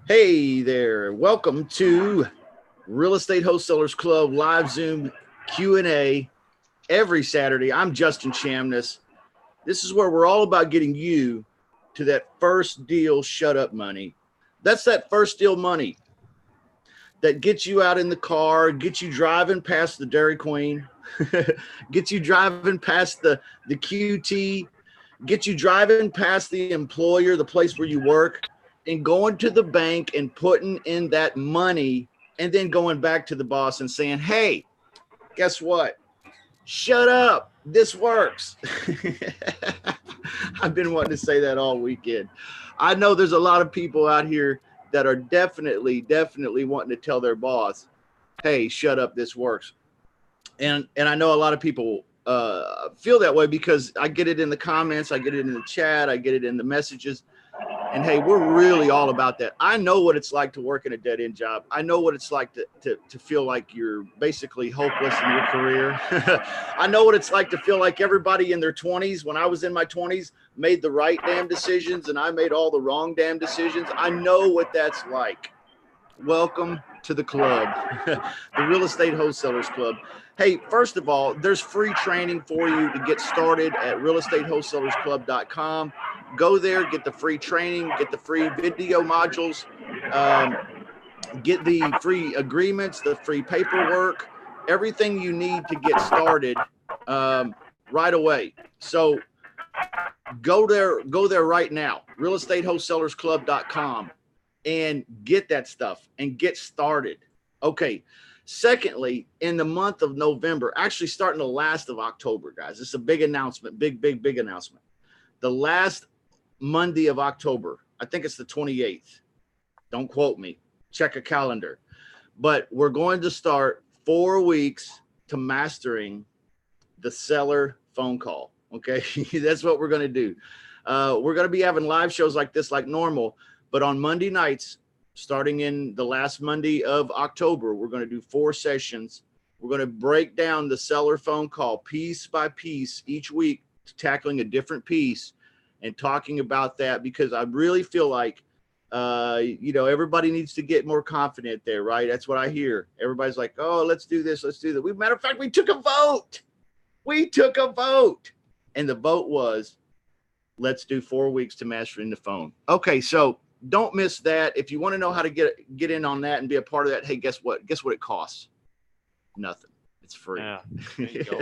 Hey there. Welcome to Real Estate Wholesalers Club live Zoom Q&A every Saturday. I'm Justin Chamness. This is where we're all about getting you to that first deal shut up money. That's that first deal money that gets you out in the car, gets you driving past the Dairy Queen, gets you driving past the QT, gets you driving past the employer, the place where you work, and going to the bank and putting in that money and then going back to the boss and saying, hey, guess what? Shut up. This works. I've been wanting to say that all weekend. I know there's a lot of people out here that are definitely wanting to tell their boss, hey, shut up. This works. And I know a lot of people feel that way because I get it in the comments, I get it in the chat, I get it in the messages. And hey, we're really all about that. I know what it's like to work in a dead end job. I know what it's like to feel like you're basically hopeless in your career. I know what it's like to feel like everybody in their 20s, when I was in my 20s, made the right damn decisions and I made all the wrong damn decisions. I know what that's like. Welcome to the club, the Real Estate Wholesalers Club. Hey, first of all, there's free training for you to get started at realestatewholesalersclub.com. Go there, get the free training, get the free video modules, um, get the free agreements, the free paperwork, everything you need to get started right away. So go there right now, realestatewholesalersclub.com, and get that stuff and get started. Okay. Secondly, in the month of November, actually starting the last of October, guys, it's a big announcement, big announcement. The last Monday of October, I think it's the 28th. Don't quote me. Check a calendar. But we're going to start 4 weeks to mastering the seller phone call. Okay. That's what we're going to do. We're going to be having live shows like this, like normal, but on Monday nights, starting in the last Monday of October, we're going to do 4 sessions. We're going to break down the seller phone call piece by piece each week, tackling a different piece and talking about that, because I really feel like, everybody needs to get more confident there, right? That's what I hear. Everybody's like, oh, let's do this. Let's do that. Matter of fact, we took a vote. And the vote was, let's do 4 weeks to mastering the phone. Okay, so don't miss that. If you want to know how to get in on that and be a part of that, hey, guess what? Guess what it costs? Nothing. It's free. Yeah, there you go.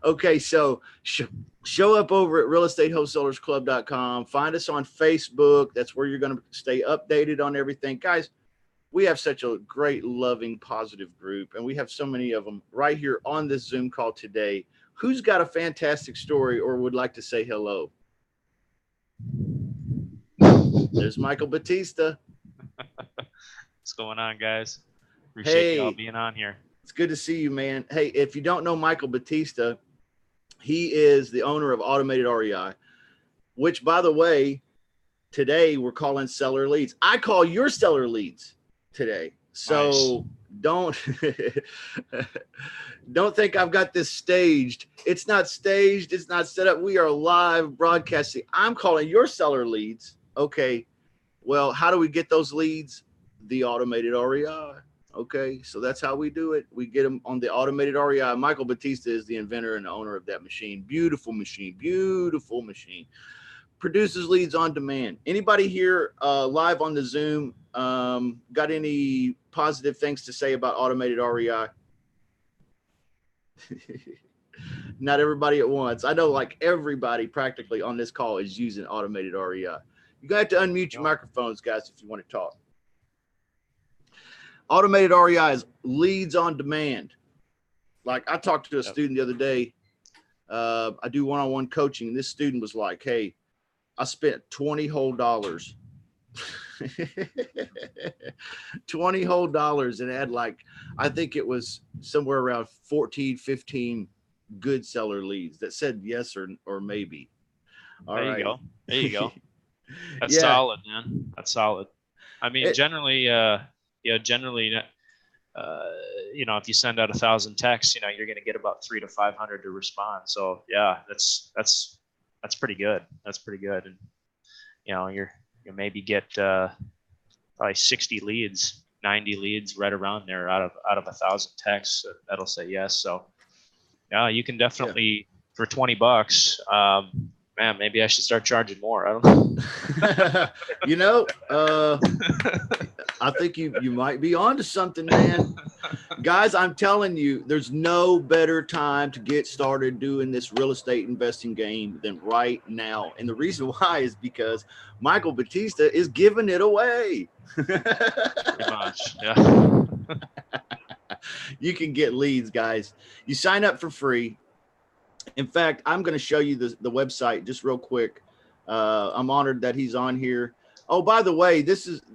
Okay, so show up over at realestatewholesalersclub.com. Find us on Facebook. That's where you're going to stay updated on everything. Guys, we have such a great, loving, positive group, and we have so many of them right here on this Zoom call today. Who's got a fantastic story or would like to say hello? There's Michael Batista. What's going on, guys? Appreciate y'all being on here. It's good to see you, man. Hey, if you don't know Michael Batista, he is the owner of Automated REI, which, by the way, today we're calling seller leads. I call your seller leads today. So Don't think I've got this staged. It's not staged. It's not set up. We are live broadcasting. I'm calling your seller leads. Okay. Well, how do we get those leads? The Automated REI. Okay. So that's how we do it. We get them on the Automated REI. Michael Batista is the inventor and the owner of that machine. Beautiful machine. Produces leads on demand. Anybody here live on the Zoom got any positive things to say about Automated REI? Not everybody at once. I know like everybody practically on this call is using Automated REI. You're going to have to unmute your microphones, guys, if you want to talk. Automated REI is leads on demand. Like I talked to a student the other day. I do one-on-one coaching, and this student was like, hey, I spent $20 whole. 20 whole dollars and had like, I think it was somewhere around 14, 15 good seller leads that said yes or maybe. There you go. That's solid, man. That's solid. I mean, generally, if you send out 1,000 texts, you're going to get about 300 to 500 to respond. So yeah, that's pretty good. That's pretty good. And, you maybe get probably 60 leads, 90 leads, right around there out of 1,000 texts that'll say yes. So yeah, you can definitely for $20. Man, maybe I should start charging more. I don't know. You know, I think you might be onto something, man. Guys, I'm telling you, there's no better time to get started doing this real estate investing game than right now. And the reason why is because Michael Batista is giving it away. Pretty much, yeah. You can get leads, guys. You sign up for free. In fact, I'm going to show you the website just real quick. I'm honored that he's on here. Oh, by the way,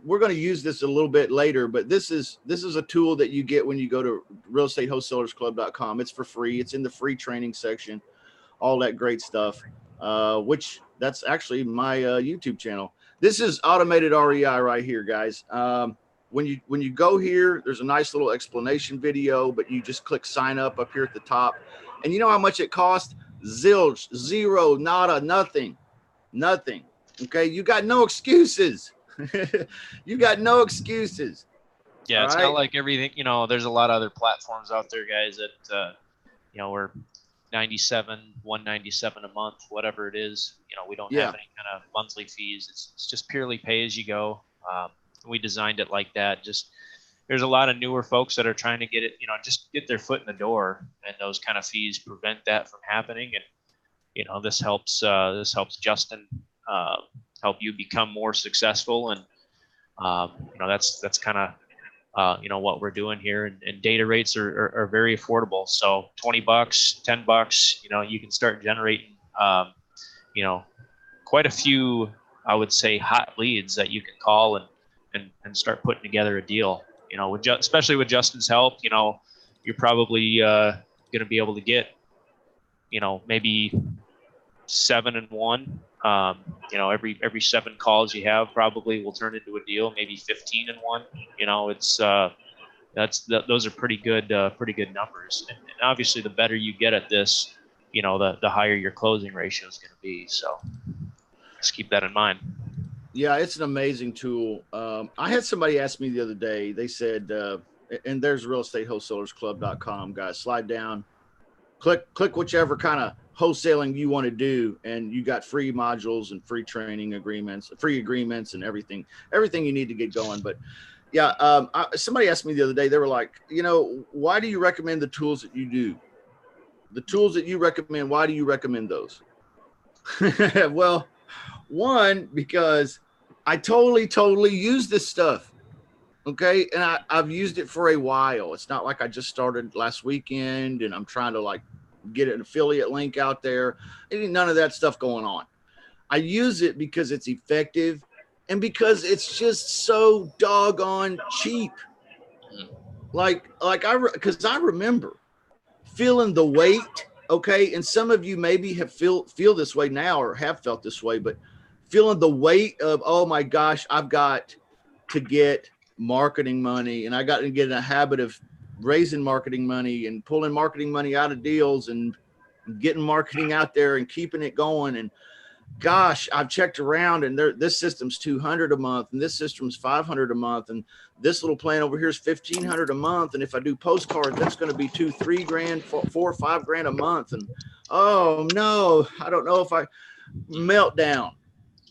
we're going to use this a little bit later, but this is a tool that you get when you go to realestatewholesalersclub.com. It's for free. It's in the free training section, all that great stuff, which that's actually my YouTube channel. This is automated REI right here, guys. When you go here, there's a nice little explanation video, but you just click sign up here at the top. And you know how much it costs? Zilch, zero, nada, nothing. Okay, you got no excuses. You got no excuses. Yeah, it's not like everything, there's a lot of other platforms out there, guys, that we're 197 a month, whatever it is. We don't have any kind of monthly fees. It's just purely pay as you go. We designed it like that. Just there's a lot of newer folks that are trying to get it, just get their foot in the door, and those kind of fees prevent that from happening. And this helps Justin help you become more successful. And that's kind of what we're doing here. And data rates are very affordable. So $20, $10, you can start generating quite a few, I would say, hot leads that you can call and start putting together a deal. Especially with Justin's help, you're probably going to be able to get, maybe 7 and 1. Every 7 calls you have probably will turn into a deal. Maybe 15 and 1. It's those are pretty good numbers. And obviously, the better you get at this, the higher your closing ratio is going to be. So just keep that in mind. Yeah, it's an amazing tool. I had somebody ask me the other day, they said, and there's realestatewholesalersclub.com, guys, slide down, click whichever kind of wholesaling you want to do. And you got free modules and free training agreements, free agreements and everything you need to get going. But yeah, somebody asked me the other day, they were like, why do you recommend the tools that you do? The tools that you recommend, why do you recommend those? Well, one, because I totally use this stuff. Okay. And I've used it for a while. It's not like I just started last weekend and I'm trying to get an affiliate link out there. Ain't none of that stuff going on. I use it because it's effective and because it's just so doggone cheap. Because I remember feeling the weight. Okay. And some of you maybe have feel this way now or have felt this way, but feeling the weight of, oh my gosh, I've got to get marketing money and I got to get in a habit of raising marketing money and pulling marketing money out of deals and getting marketing out there and keeping it going. And gosh, I've checked around and this system's $200 a month and this system's $500 a month. And this little plan over here is $1,500 a month. And if I do postcards, that's going to be $2-3 grand, $4 or $5 grand a month. And oh no, I don't know if I meltdown.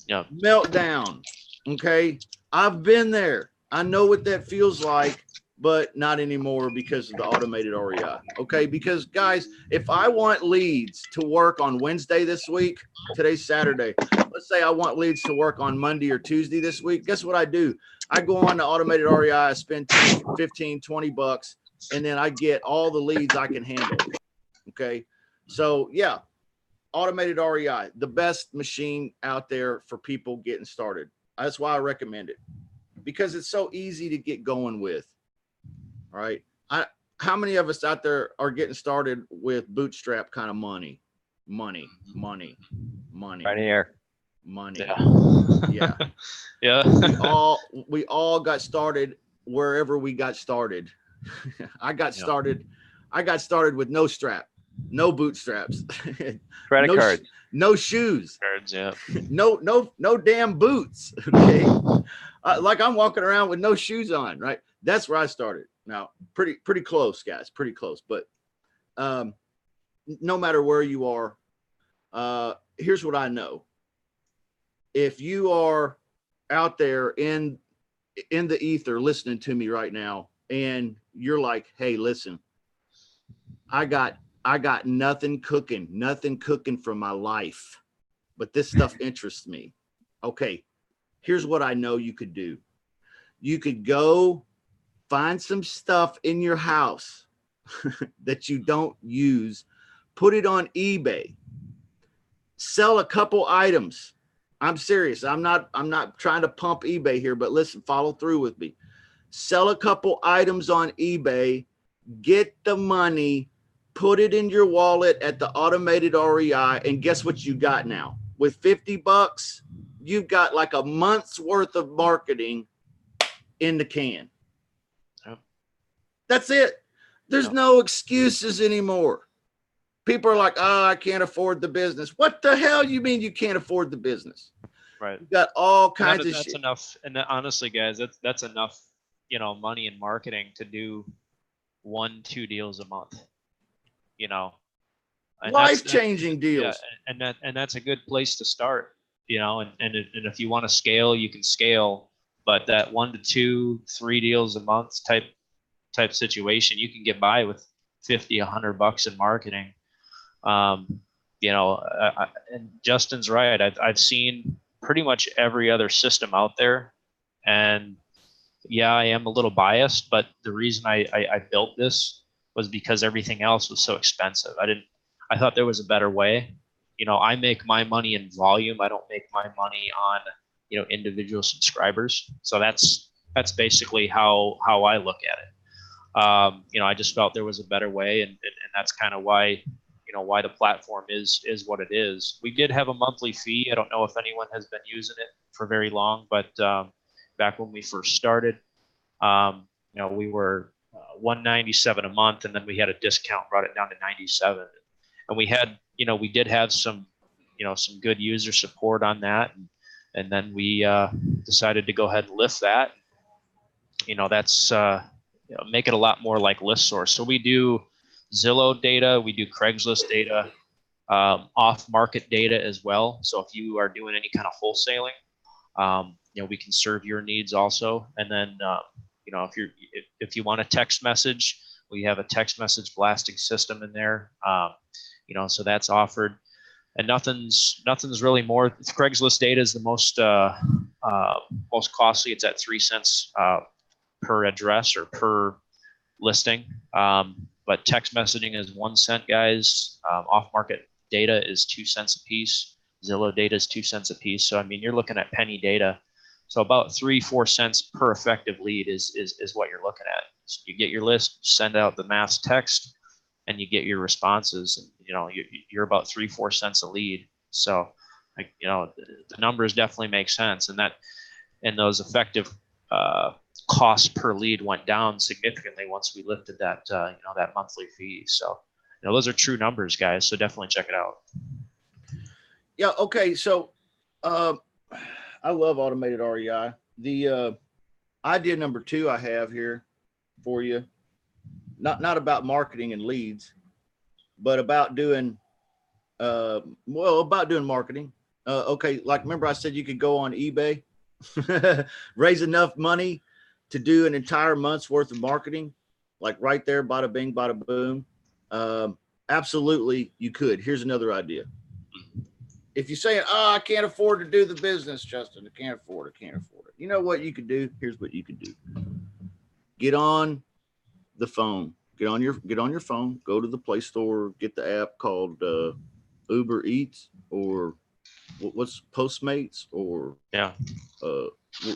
Yeah. Meltdown. Okay. I've been there. I know what that feels like, but not anymore because of the automated REI. Okay. Because guys, if I want leads to work on Wednesday this week, today's Saturday, let's say I want leads to work on Monday or Tuesday this week. Guess what I do? I go on to automated REI, I spend 10, 15, $20, and then I get all the leads I can handle. Okay. So yeah. Automated REI, the best machine out there for people getting started. That's why I recommend it because it's so easy to get going with. All right. How many of us out there are getting started with bootstrap kind of money? Money. Right here. Money. Yeah. Yeah. We all got started wherever we got started. I got started with no strap. no bootstraps, Credit no cards. no shoes, Cards, yeah. no damn boots. Okay, like I'm walking around with no shoes on, right? That's where I started. Now, pretty close, guys, pretty close. But no matter where you are, here's what I know. If you are out there in the ether listening to me right now, and you're like, hey, listen, I got nothing cooking for my life, but this stuff interests me. Okay, here's what I know you could do. You could go find some stuff in your house that you don't use, put it on eBay, sell a couple items. I'm serious. I'm not trying to pump eBay here, but listen, follow through with me. Sell a couple items on eBay, get the money, put it in your wallet at the automated REI, and guess what you got now? With 50 bucks, you've got like a month's worth of marketing in the can. Yep. That's it. There's no excuses anymore. People are like, oh, I can't afford the business. What the hell you mean you can't afford the business? Right. You got all kinds of that's shit. enough. And honestly, guys, that's enough, money in marketing to do 1-2 deals a month, and Life-changing deals. Yeah, and that's a good place to start, and if you want to scale, you can scale, but that 1 to 2, 3 deals a month type situation, you can get by with 50, $100 in marketing. And Justin's right. I've seen pretty much every other system out there, and yeah, I am a little biased, but the reason I built this was because everything else was so expensive. I thought there was a better way. I make my money in volume. I don't make my money on, individual subscribers. So that's basically how I look at it. I just felt there was a better way, and that's kind of why, why the platform is what it is. We did have a monthly fee. I don't know if anyone has been using it for very long, but back when we first started, we were $197 a month, and then we had a discount, brought it down to $97. And we had, we did have some good user support on that, and then we decided to go ahead and lift that. That's make it a lot more like ListSource. So we do Zillow data, we do Craigslist data, off-market data as well. So if you are doing any kind of wholesaling, we can serve your needs also. And then if you want a text message, we have a text message blasting system in there. So that's offered, and nothing's really more. Craigslist data is the most costly. It's at 3 cents per address or per listing. But text messaging is 1 cent, guys. Off-market data is 2 cents a piece. Zillow data is 2 cents a piece. So you're looking at penny data. So about 3-4 cents per effective lead is what you're looking at. So you get your list, send out the mass text, and you get your responses. And, you're about 3-4 cents a lead. So, the numbers definitely make sense, and those effective costs per lead went down significantly once we lifted that that monthly fee. So, those are true numbers, guys. So definitely check it out. Yeah. Okay. So, I love automated REI. The idea number 2 I have here for you, not about marketing and leads, but about doing marketing. Okay, like remember I said you could go on eBay, raise enough money to do an entire month's worth of marketing, like right there, bada bing, bada boom. Absolutely, you could. Here's another idea. If you're saying, oh, I can't afford to do the business, Justin, I can't afford it. You know what you could do? Here's what you could do. Get on the phone. Get on your phone. Go to the Play Store. Get the app called Uber Eats, or what's Postmates, or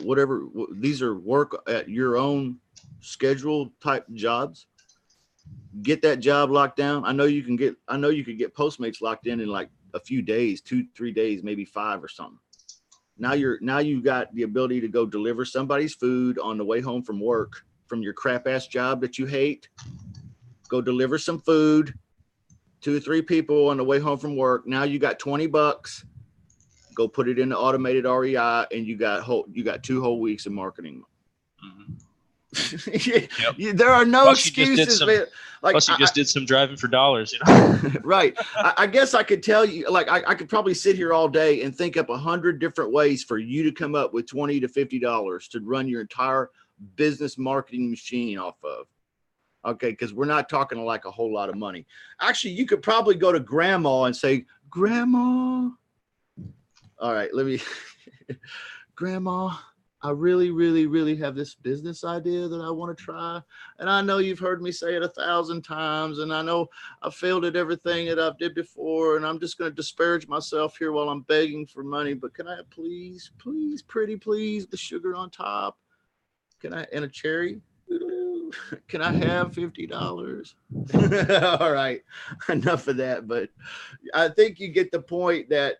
whatever. These are work at your own schedule type jobs. Get that job locked down. I know you could get Postmates locked in like a few days, 2-3 days, maybe 5 or something. Now you've got the ability to go deliver somebody's food on the way home from work, from your crap ass job that you hate. Go deliver some food, 2 or 3 people on the way home from work. Now you got $20. Go put it in the automated REI, and you got 2 whole weeks of marketing. Mm-hmm. There are no Plus excuses, man. Plus, you just did some driving for dollars, you know. Right. I guess I could tell you, like, I could probably sit here all day and think up 100 different ways for you to come up with $20 to $50 to run your entire business marketing machine off of. Okay, because we're not talking like a whole lot of money. Actually, you could probably go to grandma and say, Grandma. All right, let me. Grandma, I really, really, really have this business idea that I want to try. And I know you've heard me say it 1,000 times. And I know I failed at everything that I've did before. And I'm just going to disparage myself here while I'm begging for money. But can I please, please, pretty please, the sugar on top? Can I, and a cherry? Can I have $50? All right, enough of that. But I think you get the point that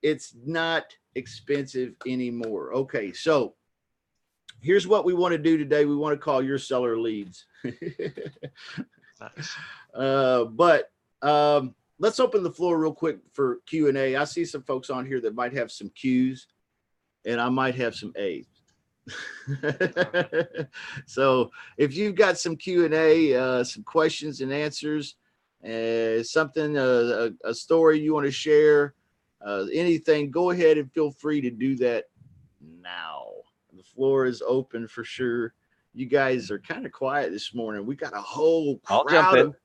it's not expensive anymore. Okay, so here's what we want to do today. We want to call your seller leads. Nice. But let's open the floor real quick for Q&A. I see some folks on here that might have some Q's, and I might have some A's. So if you've got some Q&A, some questions and answers, something, a story you want to share, anything, go ahead and feel free to do that now. The floor is open for sure. You guys are kind of quiet this morning. We got a whole crowd.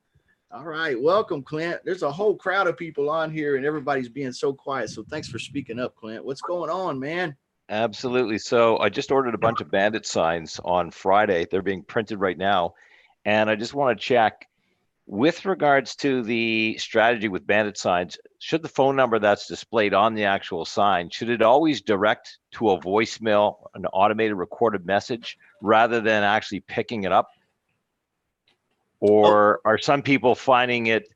All right. Welcome, Clint. There's a whole crowd of people on here and everybody's being so quiet. So thanks for speaking up, Clint. What's going on, man? Absolutely. So I just ordered a bunch of bandit signs on Friday. They're being printed right now. And I just want to check with regards to the strategy with bandit signs, should the phone number that's displayed on the actual sign, should it always direct to a voicemail, an automated recorded message, rather than actually picking it up? Or are some people finding it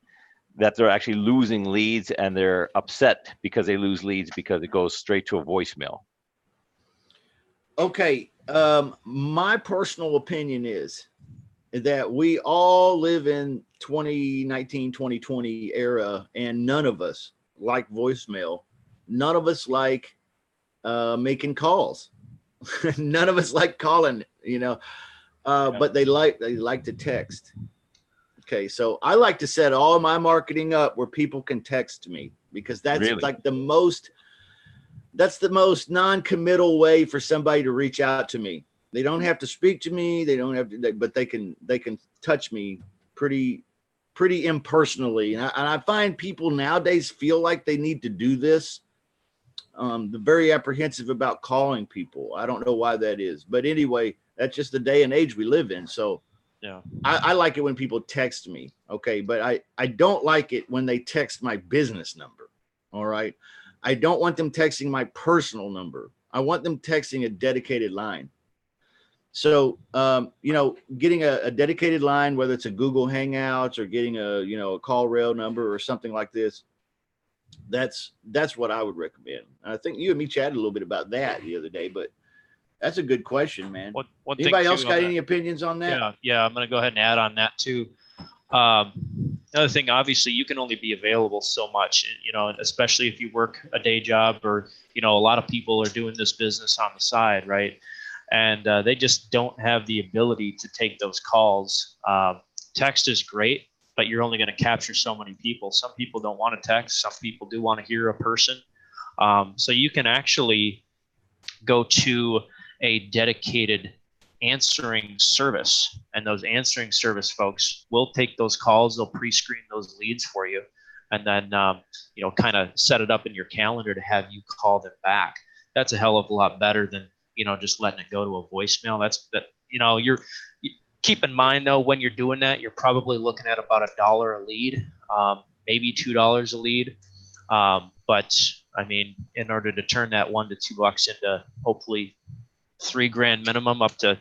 that they're actually losing leads and they're upset because they lose leads because it goes straight to a voicemail? Okay. My personal opinion is that we all live in 2019, 2020 era, and none of us like voicemail. None of us like making calls. None of us like calling, but they like to text. Okay, so I like to set all my marketing up where people can text me, because that's Really? like the most non-committal way for somebody to reach out to me. They don't have to speak to me. They don't have to, but they can touch me pretty impersonally. And I find people nowadays feel like they need to do this. They're very apprehensive about calling people. I don't know why that is, but anyway, that's just the day and age we live in. So Yeah. I like it when people text me. Okay. But I don't like it when they text my business number. All right. I don't want them texting my personal number. I want them texting a dedicated line. So, getting a dedicated line, whether it's a Google Hangouts or getting a call rail number or something like this, that's what I would recommend. I think you and me chatted a little bit about that the other day, but that's a good question, man. Anybody else got any opinions on that? Yeah, I'm going to go ahead and add on that too. Another thing, obviously, you can only be available so much, especially if you work a day job or, a lot of people are doing this business on the side, right? And they just don't have the ability to take those calls. Text is great, but you're only going to capture so many people. Some people don't want to text. Some people do want to hear a person. So you can actually go to a dedicated answering service, and those answering service folks will take those calls. They'll pre-screen those leads for you, and then kind of set it up in your calendar to have you call them back. That's a hell of a lot better than just letting it go to a voicemail. You're keep in mind though, when you're doing that, you're probably looking at about $1 a lead, maybe $2 a lead. But I mean, in order to turn that $1 to $2 into hopefully $3,000 minimum up to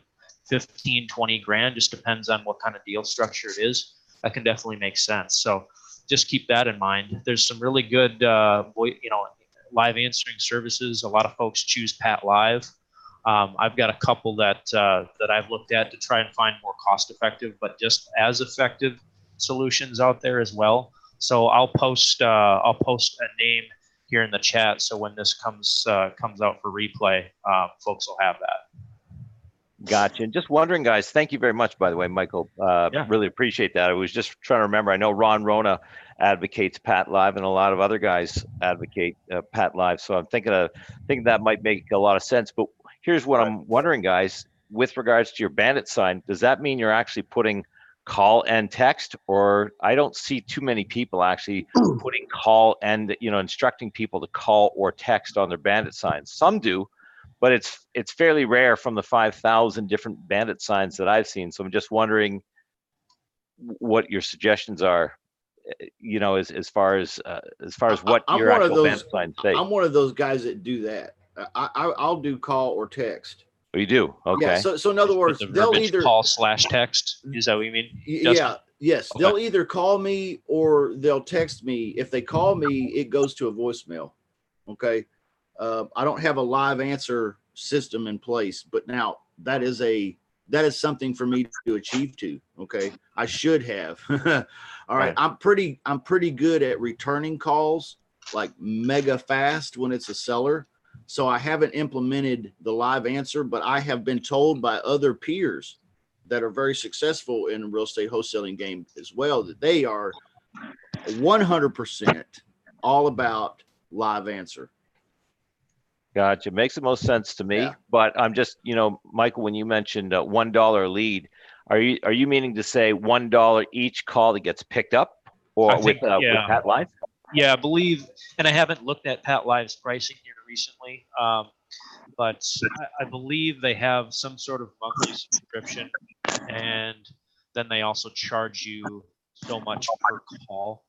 15, 20 grand, just depends on what kind of deal structure it is. That can definitely make sense. So just keep that in mind. There's some really good, live answering services. A lot of folks choose Pat Live. I've got a couple that I've looked at to try and find more cost effective, but just as effective solutions out there as well. So I'll post a name here in the chat. So when this comes out for replay, folks will have that. Gotcha. And just wondering, guys, thank you very much, by the way, Michael. Really appreciate that. I was just trying to remember. I know Ron Rona advocates Pat Live, and a lot of other guys advocate Pat Live. So I'm thinking that might make a lot of sense. But here's what I'm wondering, guys, with regards to your bandit sign, does that mean you're actually putting call and text? Or I don't see too many people actually putting call and, instructing people to call or text on their bandit signs. Some do, but it's fairly rare from the 5,000 different bandit signs that I've seen. So I'm just wondering what your suggestions are, as far as what your actual bandit signs say. I'm one of those guys that do that. I'll do call or text. Oh, you do? Okay. Yeah. So in other words, they'll either call/text. Is that what you mean? Yeah. Yes. Okay. They'll either call me or they'll text me. If they call me, it goes to a voicemail. Okay. I don't have a live answer system in place, but now that is something for me to achieve to. Okay. I should have. All right. I'm pretty good at returning calls, like mega fast when it's a seller. So I haven't implemented the live answer, but I have been told by other peers that are very successful in the real estate wholesaling game as well, that they are 100% all about live answer. Gotcha. Makes the most sense to me. Yeah. But I'm just, Michael, when you mentioned $1 lead, are you meaning to say $1 each call that gets picked up, or with Pat Live? Yeah, I believe, and I haven't looked at Pat Live's pricing here recently, but I believe they have some sort of monthly subscription, and then they also charge you so much per call.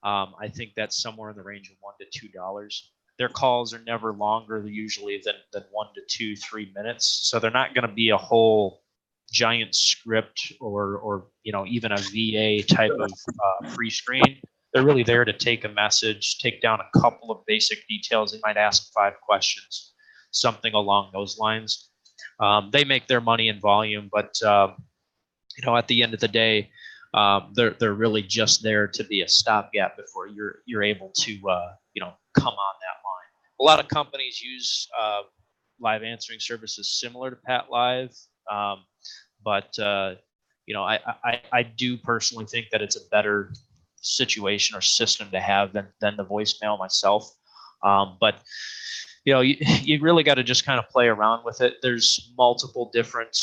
I think that's somewhere in the range of $1 to $2. Their calls are never longer usually than 1 to 3 minutes, so they're not going to be a whole giant script or even a VA type of free screen. They're really there to take a message, take down a couple of basic details. They might ask 5 questions, something along those lines. They make their money in volume, but at the end of the day, they're really just there to be a stopgap before you're able to come on that line. A lot of companies use live answering services similar to Pat Live, but I do personally think that it's a better situation or system to have than the voicemail myself. But you really got to just kind of play around with it. There's multiple different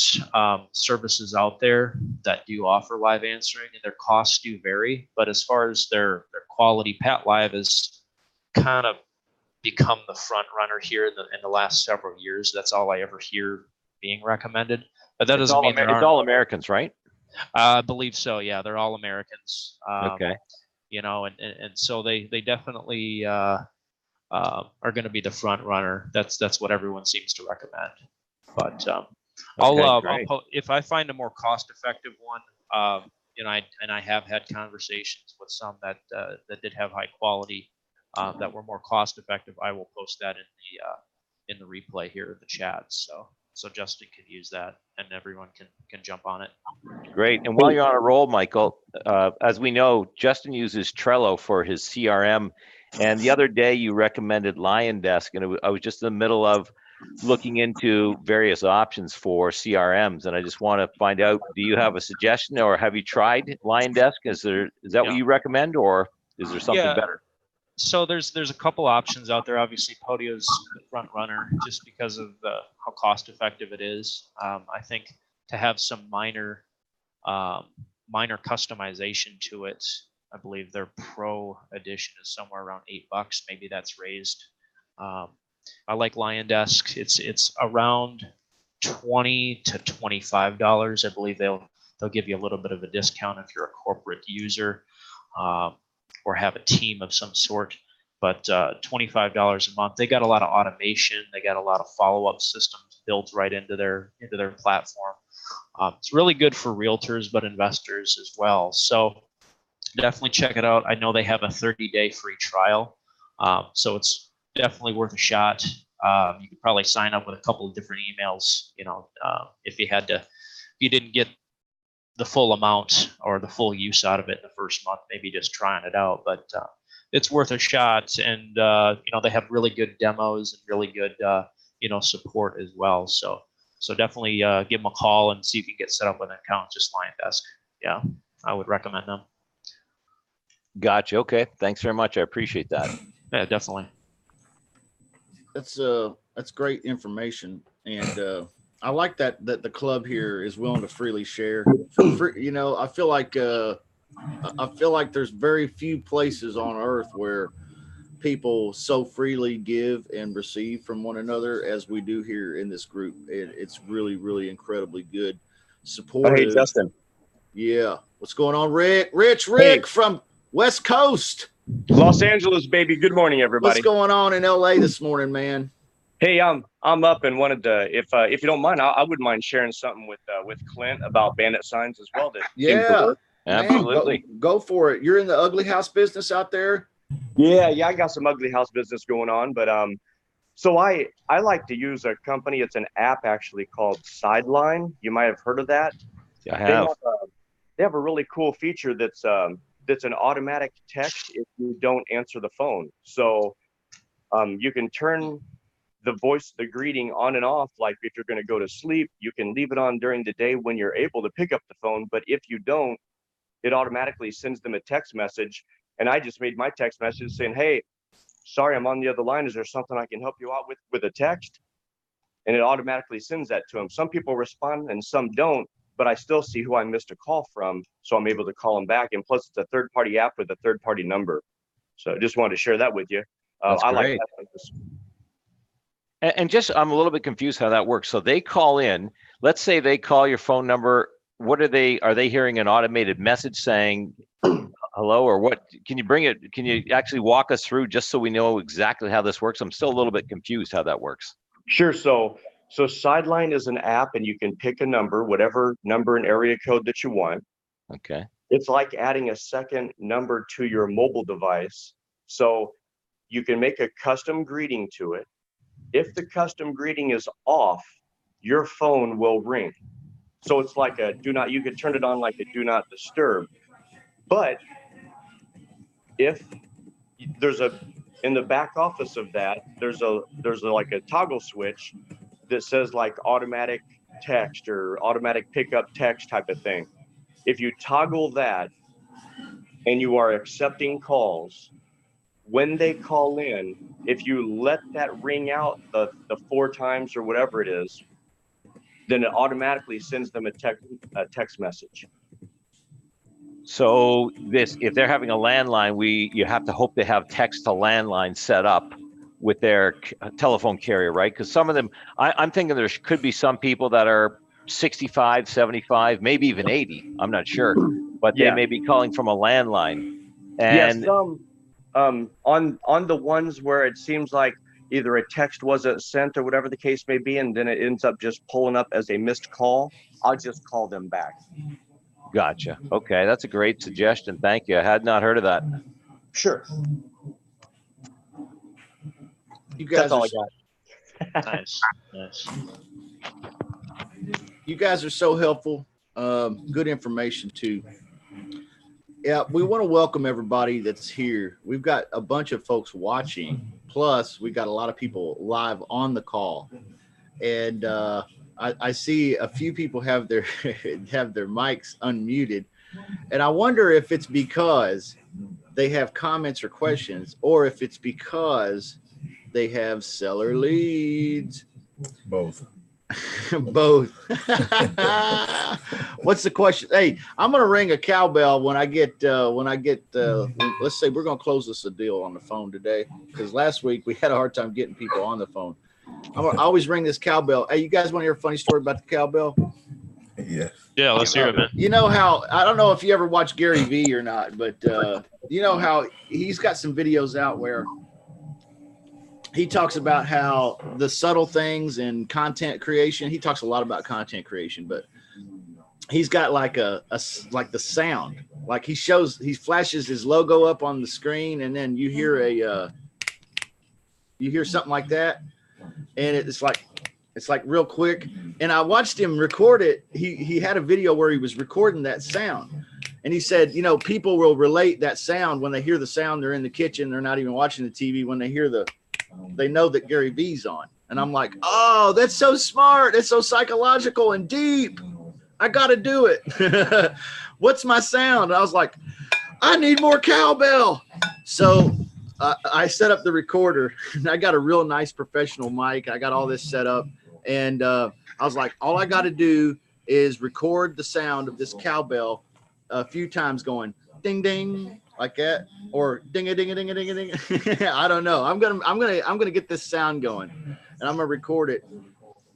services out there that do offer live answering, and their costs do vary. But as far as their quality, Pat Live has kind of become the front runner here in the last several years. That's all I ever hear being recommended. But that doesn't mean it's all Americans, right? I believe so. Yeah, they're all Americans. Okay. And so they definitely are going to be the front runner. That's what everyone seems to recommend. But I'll if I find a more cost-effective one, I have had conversations with some that did have high quality, that were more cost-effective. I will post that in the replay here in the chat. So Justin can use that, and everyone can jump on it. Great. And while you're on a roll, Michael, as we know, Justin uses Trello for his CRM. And the other day you recommended LionDesk, and I was just in the middle of looking into various options for CRMs. And I just want to find out, do you have a suggestion, or have you tried LionDesk? Is that what you recommend, or is there something better? So there's a couple options out there. Obviously, Podio's the front runner just because of how cost effective it is. I think to have some minor customization to it, I believe their Pro edition is somewhere around $8. Maybe that's raised. I like LionDesk. It's around $20 to $25. I believe they'll give you a little bit of a discount if you're a corporate user. Or have a team of some sort, but $25 a month. They got a lot of automation. They got a lot of follow-up systems built right into their platform. It's really good for realtors, but investors as well. So definitely check it out. I know they have a 30-day free trial, so it's definitely worth a shot. You could probably sign up with a couple of different emails. If you didn't get the full amount or the full use out of it in the first month, maybe just trying it out. But it's worth a shot, and they have really good demos and really good support as well. So definitely give them a call and see if you can get set up with an account. Just Lion Desk. Yeah, I would recommend them. Gotcha. Okay. Thanks very much. I appreciate that. Yeah, definitely. That's great information, and I like that the club here is willing to freely share for free. I feel like there's very few places on earth where people so freely give and receive from one another as we do here in this group. It's really, really incredibly good. Supportive. Oh, hey, Justin. Yeah. What's going on, Rick? Rick Hey. from West Coast. Los Angeles, baby. Good morning, everybody. What's going on in LA this morning, man? Hey, I'm up and wanted to, if you don't mind, I wouldn't mind sharing something with Clint about bandit signs as well. That seems to work. Absolutely. Man, go for it. You're in the ugly house business out there. Yeah, I got some ugly house business going on, but so I like to use a company. It's an app actually called Sideline. You might have heard of that. I have. They have a really cool feature that's an automatic text if you don't answer the phone. So you can turn the greeting on and off. Like if you're going to go to sleep, you can leave it on during the day when you're able to pick up the phone. But if you don't, it automatically sends them a text message. And I just made my text message saying, hey, sorry, I'm on the other line. Is there something I can help you out with a text? And it automatically sends that to them. Some people respond and some don't, but I still see who I missed a call from. So I'm able to call them back. And plus it's a third-party app with a third-party number. So I just wanted to share that with you. That's great. Like that. And just, I'm a little bit confused how that works. So they call in, let's say they call your phone number. What are they hearing an automated message saying hello, or what? Can you actually walk us through just so we know exactly how this works? I'm still a little bit confused how that works. Sure. So Sideline is an app and you can pick a number, whatever number and area code that you want. Okay. It's like adding a second number to your mobile device. So you can make a custom greeting to it. If the custom greeting is off, your phone will ring. So it's like you could turn it on like a do not disturb. But if there's in the back office of that, there's like a toggle switch that says like automatic text or automatic pickup text type of thing. If you toggle that and you are accepting calls, when they call in, if you let that ring out the 4 times or whatever it is, then it automatically sends them a text message. So if they're having a landline, you have to hope they have text to landline set up with their telephone carrier, right? Because some of them, I'm thinking there could be some people that are 65, 75, maybe even 80. I'm not sure, but they may be calling from a landline. And some on the ones where it seems like either a text wasn't sent or whatever the case may be, and then it ends up just pulling up as a missed call, I'll just call them back. Gotcha. Okay, that's a great suggestion. Thank you. I had not heard of that. Sure. You guys That's all I got. Nice. You guys are so helpful. Good information too. Yeah, we want to welcome everybody that's here. We've got a bunch of folks watching. Plus, we got a lot of people live on the call, and I see a few people have their mics unmuted, and I wonder if it's because they have comments or questions, or if it's because they have seller leads. Both. Both. What's the question? Hey, I'm gonna ring a cowbell when I get let's say we're gonna close this a deal on the phone today, because last week we had a hard time getting people on the phone. I always ring this cowbell. Hey, you guys want to hear a funny story about the cowbell? Yeah, let's hear it, man. You know how, I don't know if you ever watch Gary Vee or not, but you know how he's got some videos out where he talks about how the subtle things in content creation. He talks a lot about content creation, but he's got like like the sound, like he flashes his logo up on the screen, and then you hear something like that, and it's like real quick, And I watched him record it. He had a video where he was recording that sound. And he said, you know, people will relate that sound when they hear the sound. They're in the kitchen. They're not even watching the TV. When they hear they know that Gary V's on. And I'm like, oh, that's so smart. It's so psychological and deep. I got to do it. What's my sound? And I was like, I need more cowbell. So I set up the recorder, and I got a real nice professional mic. I got all this set up. And I was like, all I got to do is record the sound of this cowbell a few times going ding, ding, like that, or ding a ding a ding a ding a ding. I don't know. I'm gonna get this sound going, and I'm gonna record it.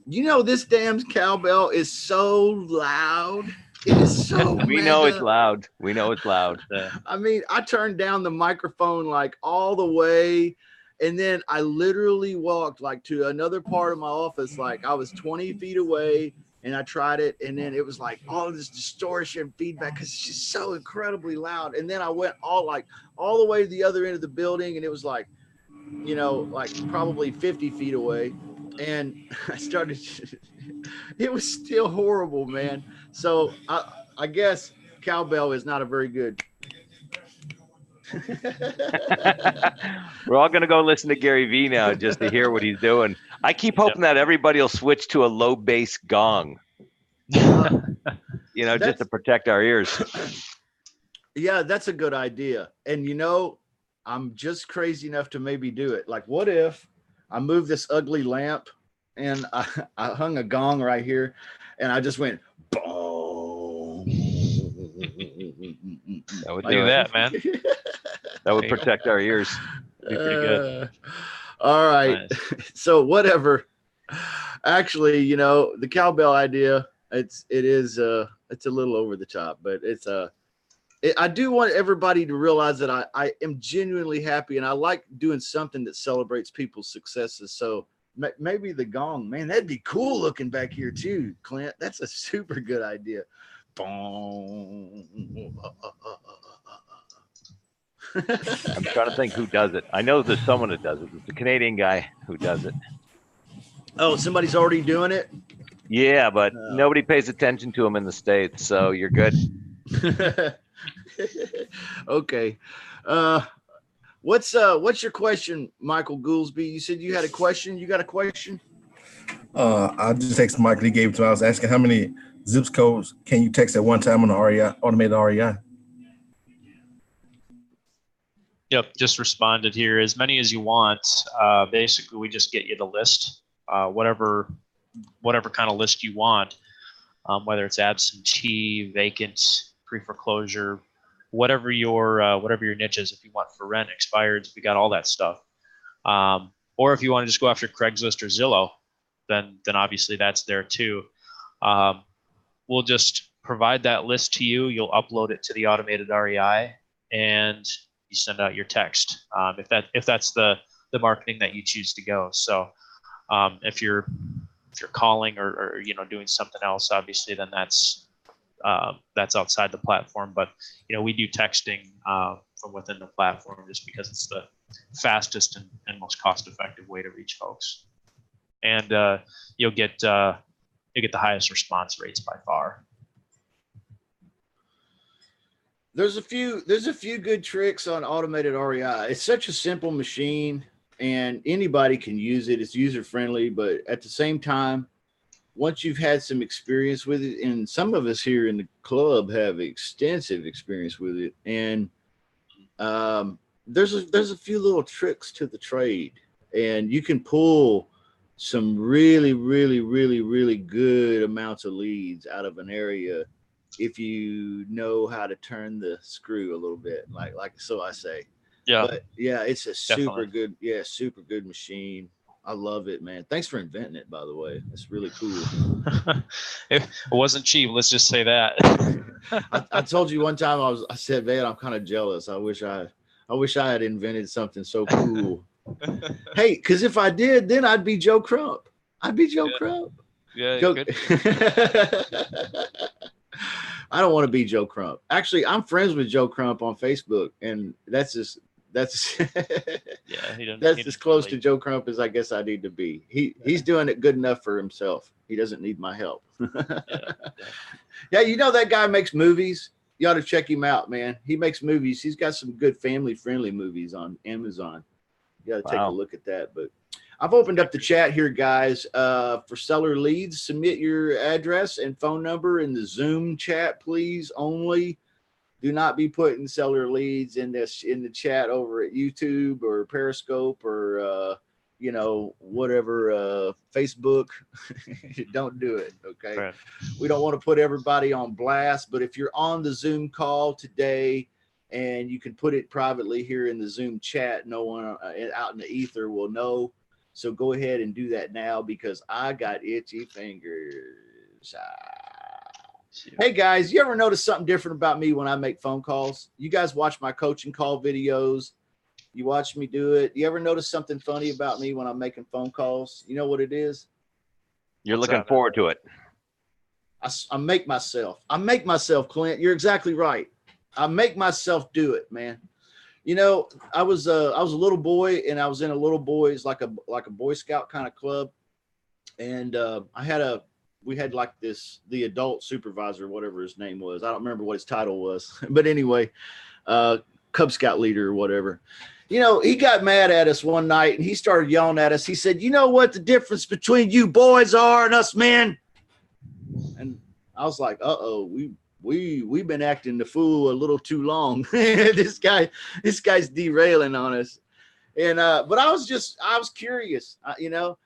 You know, this damn cowbell is so loud. It is so we know it's loud. We know it's loud. I mean, I turned down the microphone like all the way, and then I literally walked like to another part of my office, like I was 20 feet away, and I tried it, and then it was like all this distortion feedback because it's just so incredibly loud. And then I went all the way to the other end of the building, and it was like, you know, like probably 50 feet away. And I started, it was still horrible, man. So I guess cowbell is not a very good. We're all going to go listen to Gary V now just to hear what he's doing. I keep hoping that everybody will switch to a low bass gong, you know, just to protect our ears. Yeah, that's a good idea. And, you know, I'm just crazy enough to maybe do it. Like, what if I moved this ugly lamp and I hung a gong right here and I just went, boom. That would do that, man. That would protect our ears. Be pretty good. All right. Nice. So whatever. Actually, you know, the cowbell idea, it is a little over the top, but I do want everybody to realize that I am genuinely happy, and I like doing something that celebrates people's successes. So maybe the gong, man, that'd be cool looking back here too, Clint. That's a super good idea. I'm trying to think who does it. I know there's someone that does it. It's a Canadian guy who does it. Oh, somebody's already doing it? Yeah, but nobody pays attention to him in the States, so you're good. Okay. What's your question, Michael Goolsby? You said you had a question. You got a question? I just texted Michael. He gave it to me. I was asking how many zip codes can you text at one time on the REI, automated REI? Yep, just responded here. As many as you want. Basically, we just get you the list, whatever kind of list you want, whether it's absentee, vacant, pre-foreclosure, whatever your niche is. If you want for rent, expireds, we got all that stuff. Or if you want to just go after Craigslist or Zillow, then obviously that's there too. We'll just provide that list to you. You'll upload it to the automated REI, and you send out your text if that's the marketing that you choose to go. So if you're calling or you know doing something else, obviously then that's outside the platform. But you know we do texting from within the platform just because it's the fastest and most cost-effective way to reach folks. And you'll get the highest response rates by far. There's a few good tricks on automated REI. It's such a simple machine, and anybody can use it. It's user friendly, but at the same time, once you've had some experience with it, and some of us here in the club have extensive experience with it, and there's a few little tricks to the trade, and you can pull some really, really, really, really good amounts of leads out of an area if you know how to turn the screw a little bit, like so I say. Yeah. But yeah, it's a Definitely. super good machine. I love it, man. Thanks for inventing it, by the way. It's really cool. It wasn't cheap. Let's just say that. I told you one time I said, man, I'm kind of jealous. I wish I had invented something so cool. Hey, because if I did, then I'd be Joe Crump. Crump. Yeah, good. I don't want to be Joe Crump. Actually, I'm friends with Joe Crump on Facebook, and that's as close to Joe Crump as I guess I need to be. He's doing it good enough for himself. He doesn't need my help. Yeah. Yeah, you know that guy makes movies. You ought to check him out, man. He makes movies. He's got some good family-friendly movies on Amazon. You got to take a Wow. look at that. But I've opened up the chat here, guys, for seller leads. Submit your address and phone number in the Zoom chat, please. Only do not be putting seller leads in the chat over at YouTube or Periscope or whatever, Facebook. Don't do it. Okay. Right. We don't want to put everybody on blast, but if you're on the Zoom call today and you can put it privately here in the Zoom chat, no one out in the ether will know. So go ahead and do that now because I got itchy fingers. Hey guys, you ever notice something different about me when I make phone calls? You guys watch my coaching call videos. You watch me do it. You ever notice something funny about me when I'm making phone calls? You know what it is? You're What's looking that? forward to it. I make myself. Clint. You're exactly right. I make myself do it, man. You know, I was a little boy, and I was in a little boys like a Boy Scout kind of club, and we had like the adult supervisor, whatever his name was. I don't remember what his title was, but anyway, Cub Scout leader or whatever. You know, he got mad at us one night, and he started yelling at us. He said, "You know what the difference between you boys are and us men?" And I was like, "Uh-oh, we've been acting the fool a little too long." this guy's derailing on us. And but I was curious, and of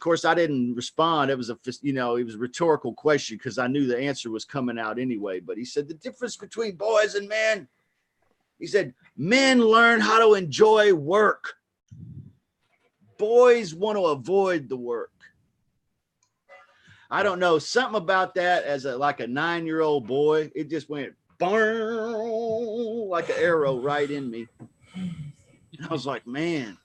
course I didn't respond. It was it was a rhetorical question because I knew the answer was coming out anyway. But he said the difference between boys and men. He said men learn how to enjoy work. Boys want to avoid the work. I don't know, something about that as like a 9-year-old boy, it just went like an arrow right in me. And I was like, man,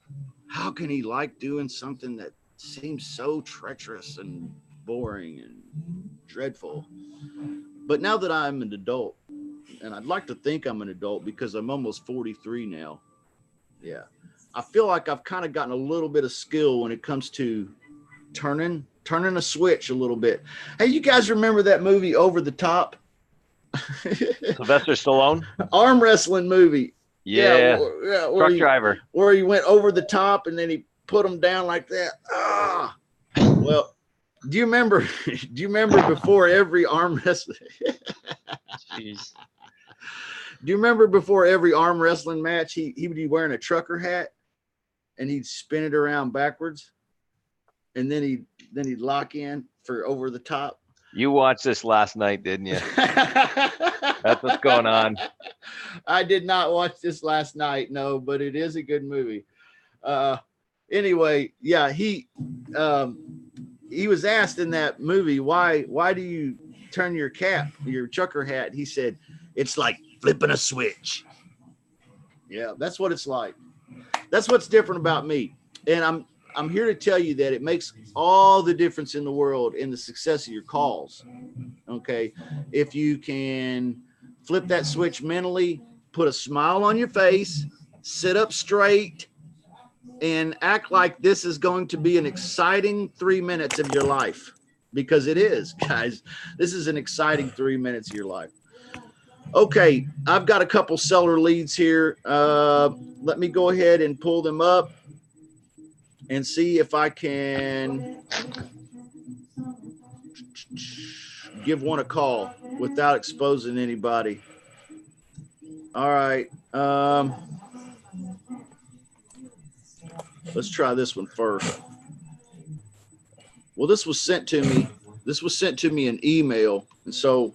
how can he like doing something that seems so treacherous and boring and dreadful? But now that I'm an adult, and I'd like to think I'm an adult because I'm almost 43 now. Yeah. I feel like I've kind of gotten a little bit of skill when it comes to turning a switch a little bit. Hey, you guys remember that movie Over the Top? Sylvester Stallone? Arm wrestling movie. Yeah. Where Truck driver. Where he went over the top and then he put him down like that. Ah. Well, do you remember before every arm wrestling? Jeez. Do you remember before every arm wrestling match, he would be wearing a trucker hat and he'd spin it around backwards, and then he'd lock in for over the top. You watched this last night, didn't you? That's what's going on. I did not watch this last night, no, but it is a good movie. Anyway, yeah, he was asked in that movie, why do you turn your trucker hat? He said, it's like flipping a switch. Yeah, that's what it's like. That's what's different about me. And I'm here to tell you that it makes all the difference in the world in the success of your calls. Okay. If you can flip that switch mentally, put a smile on your face, sit up straight, and act like this is going to be an exciting 3 minutes of your life, because it is, guys. This is an exciting 3 minutes of your life. Okay, I've got a couple seller leads here. Let me go ahead and pull them up and see if I can give one a call without exposing anybody. All right. Let's try this one first. Well, this was sent to me. This was sent to me in email, and so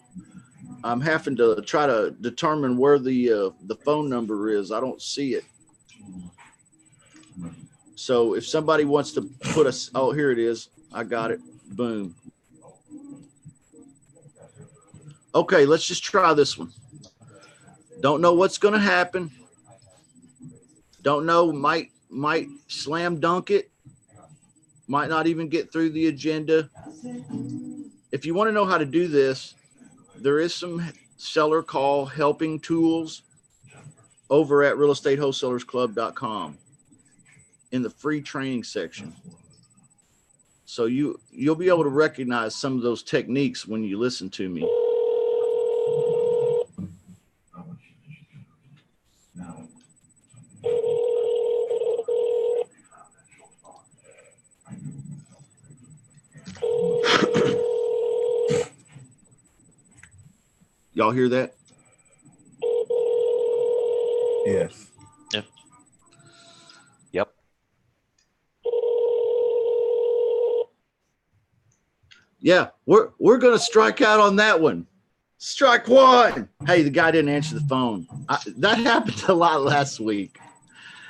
I'm having to try to determine where the phone number is. I don't see it. So if somebody wants to put us, oh, here it is. I got it. Boom. Okay, let's just try this one. Don't know what's going to happen. Don't know, might slam dunk it. Might not even get through the agenda. If you want to know how to do this, there is some seller call helping tools over at realestatewholesalersclub.com in the free training section. So you'll be able to recognize some of those techniques when you listen to me. Y'all hear that? Yes. Yep. Yep. Yeah, we're gonna strike out on that one. Strike one. Hey, the guy didn't answer the phone. That happened a lot last week.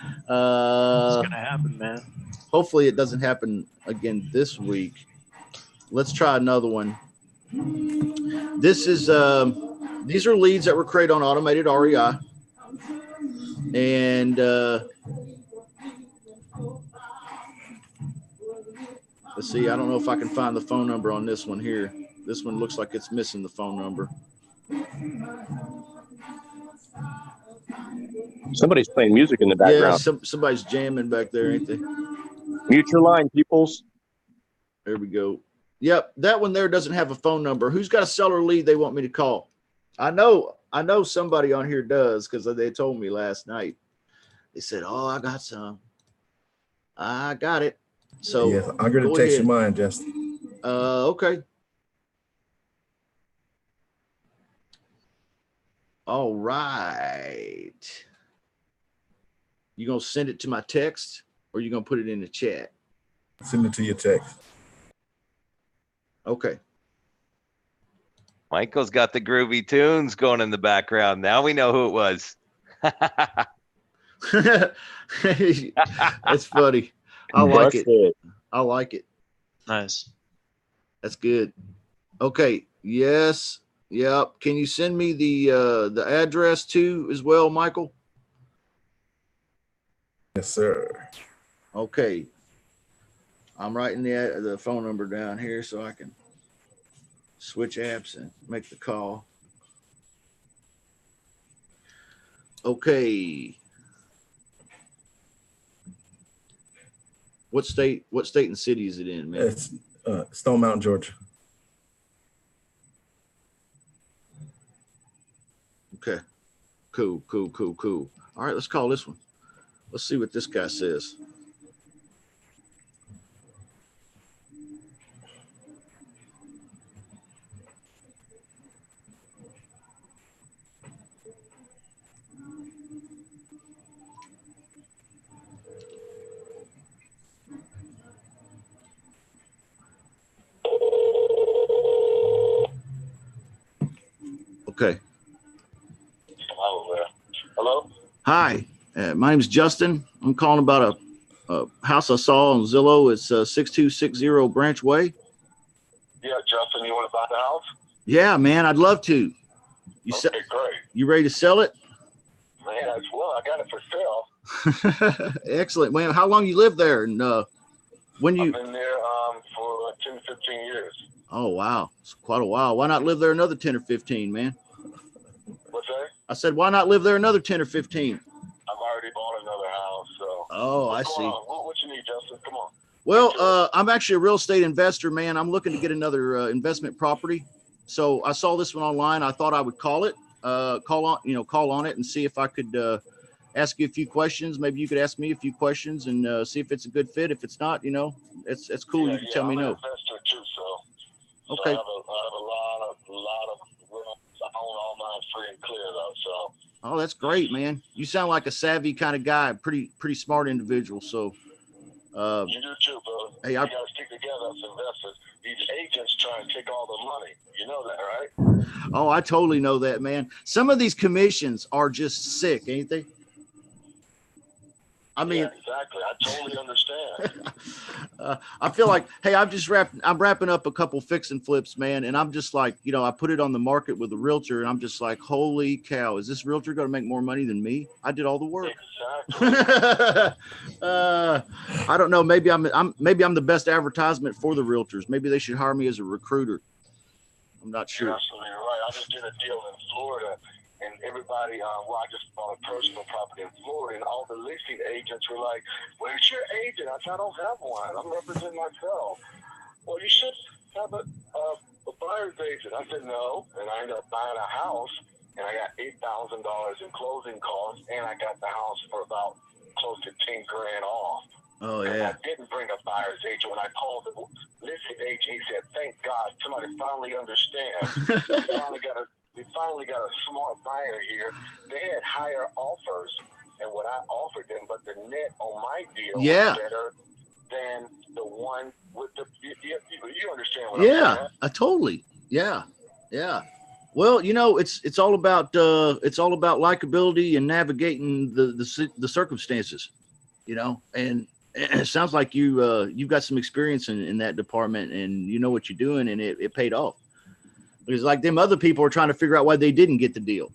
It's gonna happen, man. Hopefully it doesn't happen again this week. Let's try another one. This is these are leads that were created on automated REI. And let's see, I don't know if I can find the phone number on this one here. This one looks like it's missing the phone number. Somebody's playing music in the Yeah, background. somebody's jamming back there, ain't they? Mute your line, peoples. There we go. Yep, that one there doesn't have a phone number. Who's got a seller lead they want me to call? I know somebody on here does, because they told me last night. They said, "Oh, I got some. I got it." So Yes, I'm going to text you mine, Justin. Okay. All right. You gonna send it to my text, or you gonna put it in the chat? Send it to your text. Okay. Michael's got the groovy tunes going in the background. Now we know who it was. That's funny. I like it. I like it. Nice. That's good. Okay. Yes. Yep. Can you send me the address too as well, Michael? Yes, sir. Okay. I'm writing the phone number down here so I can switch apps and make the call. Okay. What state and city is it in, man? It's Stone Mountain, Georgia. Okay. Cool. All right, let's call this one. Let's see what this guy says. Okay. Hello? Hi, my name is Justin. I'm calling about a house I saw on Zillow. It's 6260 Branch Way. Yeah, Justin, you want to buy the house? Yeah, man, I'd love to. Okay, great. You ready to sell it? Man, well, I got it for sale. Excellent, man. How long you live there, and when you? I've been there for 15 years. Oh wow, it's quite a while. Why not live there another 10 or 15, man? What's that? I said, why not live there another 10 or 15? I've already bought another house, so. Oh, I What's see. going on? What you need, Justin? Come on. Well, I'm actually a real estate investor, man. I'm looking to get another investment property. So I saw this one online. I thought I would call on it and see if I could ask you a few questions. Maybe you could ask me a few questions and see if it's a good fit. If it's not, it's cool. Yeah, You can tell me I'm no. an investor too, so. Okay. So I have a lot of rooms. I own all mine free and clear though, so. Oh, that's great, man. You sound like a savvy kind of guy, pretty smart individual. So, You do too, brother. Hey, you gotta stick together as investors. These agents try and take all the money. You know that, right? oh, I totally know that, man. Some of these commissions are just sick, ain't they? I mean, yeah, exactly. I totally understand. I feel like, hey, I'm wrapping up a couple fix and flips, man. And I'm just like, I put it on the market with a realtor and I'm just like, holy cow, is this realtor going to make more money than me? I did all the work. Exactly. I don't know. Maybe I'm the best advertisement for the realtors. Maybe they should hire me as a recruiter. I'm not sure. You're absolutely right. I just did a deal in Florida, and everybody, I just bought a personal property in Florida, and all the listing agents were like, "Where's your agent?" I said, "I don't have one. I'm representing myself." well, you should have a buyer's agent. I said, no. And I ended up buying a house, and I got $8,000 in closing costs, and I got the house for about close to 10 grand off. Oh, And yeah. I didn't bring a buyer's agent. When I called the listing agent, he said, thank God, somebody finally understands. We finally got a smart buyer here. They had higher offers than what I offered them, but the net on my deal Yeah. was better than the one with the, you understand what I'm Yeah, saying? totally. Yeah. Yeah. Well, you know, it's all about likability and navigating the circumstances, you know, and it sounds like you've got some experience in that department, and you know what you're doing, and it paid off. Because like them other people are trying to figure out why they didn't get the deal.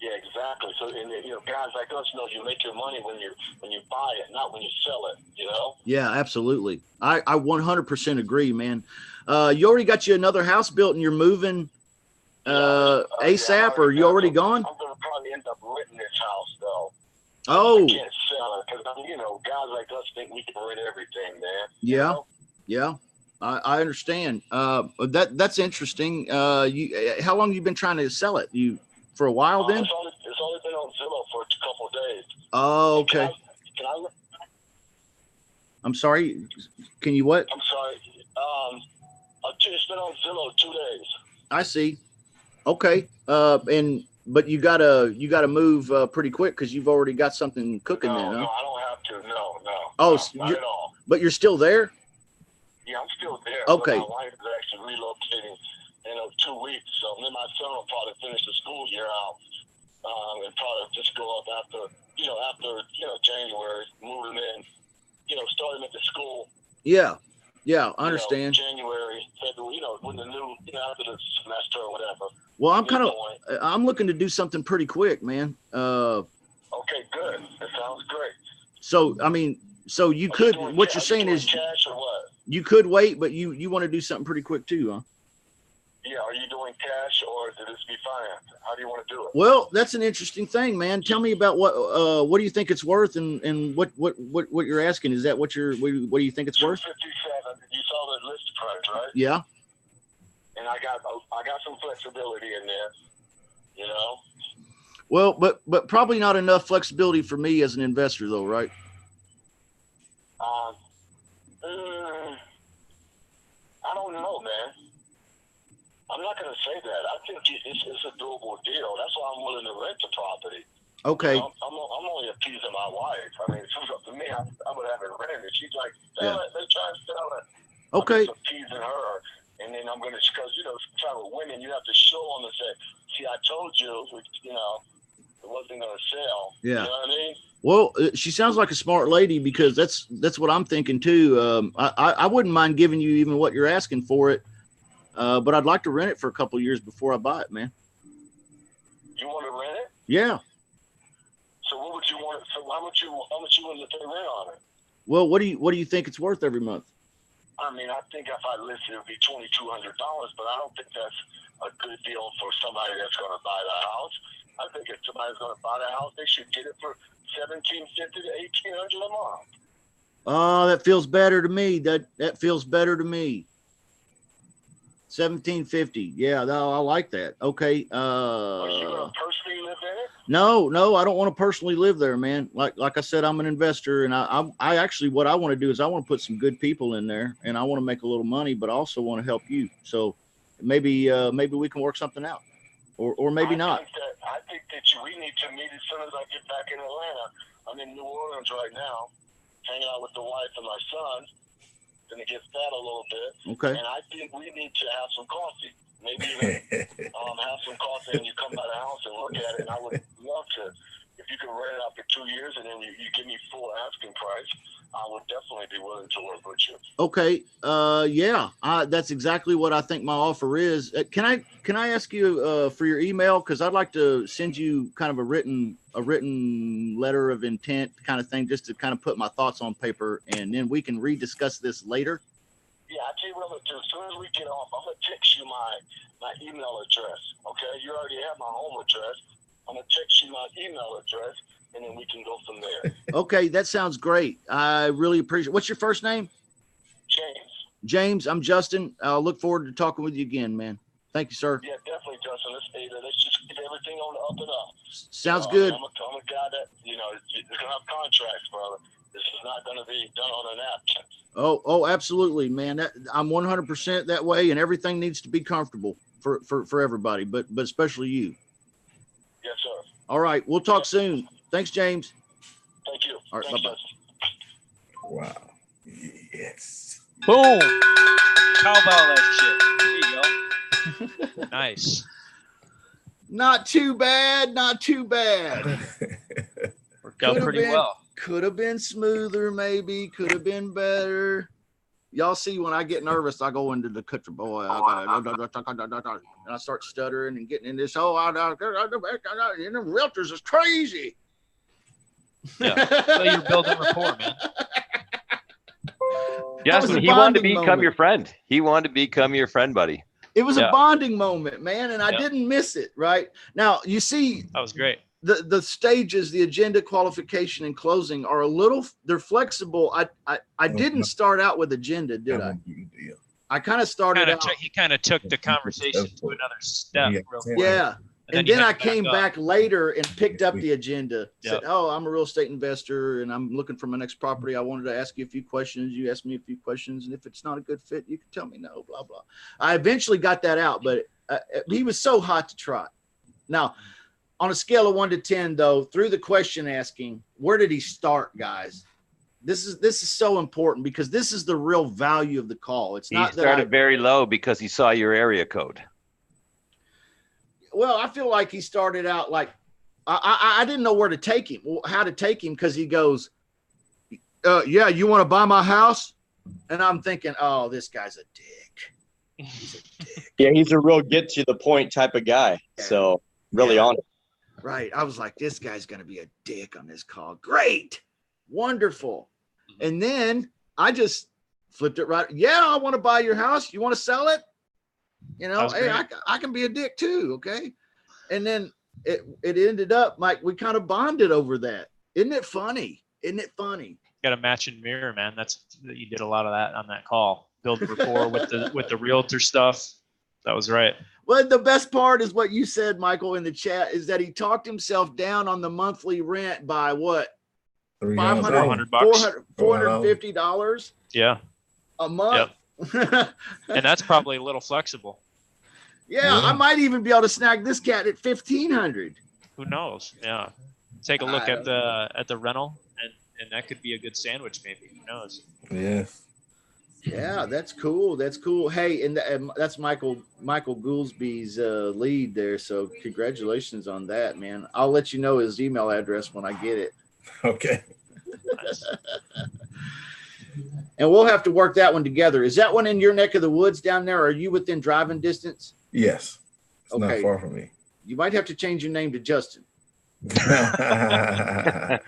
Yeah, exactly. So, and, you know, guys like us know you make your money when you buy it, not when you sell it. You know. Yeah, absolutely. I 100% agree, man. You already got you another house built, and you're moving ASAP, or you already gone? I'm gonna probably end up renting this house though. Oh, I can't sell it because, you know, guys like us think we can rent everything, man. yeah, You know? yeah. I understand. That's interesting. How long you been trying to sell it? You for a while then? It's only been on Zillow for a couple of days. Oh, okay. Can I I'm sorry. Can you what? I'm sorry. It's been on Zillow 2 days. I see. Okay. But you gotta move pretty quick because you've already got something cooking No, then, huh? no, I don't have to. No. Oh, no, not at all. But you're still there? Yeah, I'm still there. Okay. But my wife is actually relocating in 2 weeks, so me and my son will probably finish the school year out, and probably just go up after January, move him in, start him at the school. Yeah, I understand. January, February, when the new, after the semester or whatever. Well, I'm looking to do something pretty quick, man. Okay, good. That sounds great. So, I mean, you could, what you're saying is cash or what? You could wait, but you want to do something pretty quick too, huh? Yeah, are you doing cash or did this be financed? How do you want to do it? Well, that's an interesting thing, man. Tell me about what do you think it's worth, and what you're asking? Is that what do you think it's worth? 257. You saw the list price, right? Yeah. And I got some flexibility in there, Well, but probably not enough flexibility for me as an investor, though, right? I don't know, man. I'm not going to say that. I think it's a doable deal. That's why I'm willing to rent the property. Okay. I'm only appeasing my wife. I mean, if it was up to me, I would have it rented. She's like, sell it. They're trying to sell it. Okay. I'm just appeasing her. And then I'm going to, because, trying with women, you have to show them and say, see, I told you, it wasn't going to sell. Yeah. You know what I mean? Well, she sounds like a smart lady, because that's what I'm thinking too. I wouldn't mind giving you even what you're asking for it, but I'd like to rent it for a couple of years before I buy it, man. You want to rent it? Yeah. So what would you want? So how much you want to pay rent on it? Well, what do you think it's worth every month? I mean, I think if I listed it, would be $2,200, but I don't think that's a good deal for somebody that's going to buy the house. I think if somebody's going to buy the house, they should get it for $1,750 to $1,800 a month. Oh, that feels better to me. That feels better to me. $1,750. Yeah, I like that. Okay. Are you going to personally live in it? No, I don't want to personally live there, man. Like I said, I'm an investor, and I actually, what I want to do is I want to put some good people in there, and I want to make a little money, but I also want to help you. So maybe we can work something out, or maybe not. I think that we need to meet as soon as I get back in Atlanta. I'm in New Orleans right now, hanging out with the wife and my son. Gonna get fat a little bit. Okay. And I think we need to have some coffee. Maybe even have some coffee and you come by the house and look at it. And I would love to, if you can rent it out for 2 years and then you give me full asking price, I would definitely be willing to work with you. Okay. Yeah. That's exactly what I think my offer is. Can I ask you for your email, because I'd like to send you kind of a written letter of intent kind of thing, just to kind of put my thoughts on paper, and then we can rediscuss this later. Yeah, I tell you what I'm gonna do. As soon as we get off, I'm gonna text you my email address. Okay, you already have my home address. I'm gonna text you my email address, and then we can go from there. Okay, that sounds great. I really appreciate. What's your first name? James. James, I'm Justin. I'll look forward to talking with you again, man. Thank you, sir. Yeah, definitely, Justin. Let's just keep everything on the up and up. Sounds good. I'm a guy that, you're going to have contracts, brother. This is not going to be done on a napkin. Oh, absolutely, man. I'm 100% that way, and everything needs to be comfortable for everybody, but especially you. Yes, sir. All right, we'll talk soon. Thanks, James. Thank you. All right, Thanks, bye-bye. Justin. Wow. Yes. Boom. Cowbell that shit. There you go. Nice. Not too bad. Not too bad. Worked out pretty well. Could have been smoother, maybe. Could have been better. Y'all see, when I get nervous, I go into the country boy. And I start stuttering and getting in this. The realtors is crazy. Yeah. So you're building rapport, man. Justin, he wanted to become your friend. He wanted to become your friend, buddy. It was a bonding moment, man, and I didn't miss it. Right now, you see, that was great. The stages, the agenda, qualification, and closing are they're flexible. I didn't start out with agenda, did I? I kind of started out. He kind of took the conversation to another step. Yeah. And then I came back later and picked up the agenda. Said, "Oh, I'm a real estate investor and I'm looking for my next property. I wanted to ask you a few questions. You asked me a few questions, and if it's not a good fit, you can tell me no." Blah blah. I eventually got that out, but he was so hot to trot. Now, on a scale of 1 to 10, though, through the question asking, where did he start, guys? This is so important because this is the real value of the call. It's not he started very low because he saw your area code. Well, I feel like he started out like I didn't know where to take him, how to take him, because he goes, "Yeah, you want to buy my house?" And I'm thinking, "Oh, this guy's a dick. He's a dick." Yeah, he's a real get to the point type of guy. So really honest. Right. I was like, this guy's gonna be a dick on this call. Great, wonderful. And then I just flipped it right. Yeah, I want to buy your house. You want to sell it? You know, hey, I can be a dick too, okay? And then it ended up like we kind of bonded over that. Isn't it funny? Isn't it funny? Got a matching mirror, man. You did a lot of that on that call. Build rapport with the realtor stuff. That was right. Well, the best part is what you said, Michael, in the chat, is that he talked himself down on the monthly rent by what? $400, $450. Yeah. A month. Yep. And that's probably a little flexible. Yeah, I might even be able to snag this cat at $1,500. Who knows? Yeah. Take a look at the rental, and that could be a good sandwich, maybe. Who knows? Yes. Yeah, that's cool. That's cool. Hey, and that's Michael Goolsby's lead there. So congratulations on that, man. I'll let you know his email address when I get it. Okay. Nice. And we'll have to work that one together. Is that one in your neck of the woods down there? Or are you within driving distance? Yes. It's okay. Not far from me. You might have to change your name to Justin. I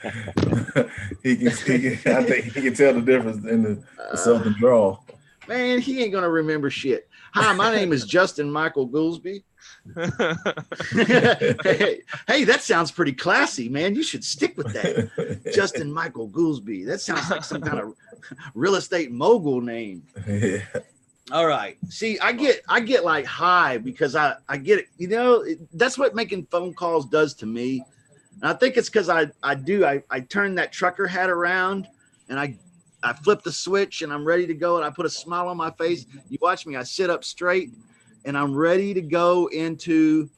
think he can tell the difference in the southern drawl. Man, he ain't gonna remember shit. Hi, my name is Justin Michael Goolsby. hey, that sounds pretty classy, man. You should stick with that. Justin Michael Goolsby. That sounds like some kind of real estate mogul name. Yeah. All right. See, I get like high because I get it. You know, that's what making phone calls does to me. And I think it's because I turn that trucker hat around and I flip the switch and I'm ready to go and I put a smile on my face. You watch me. I sit up straight and I'm ready to go into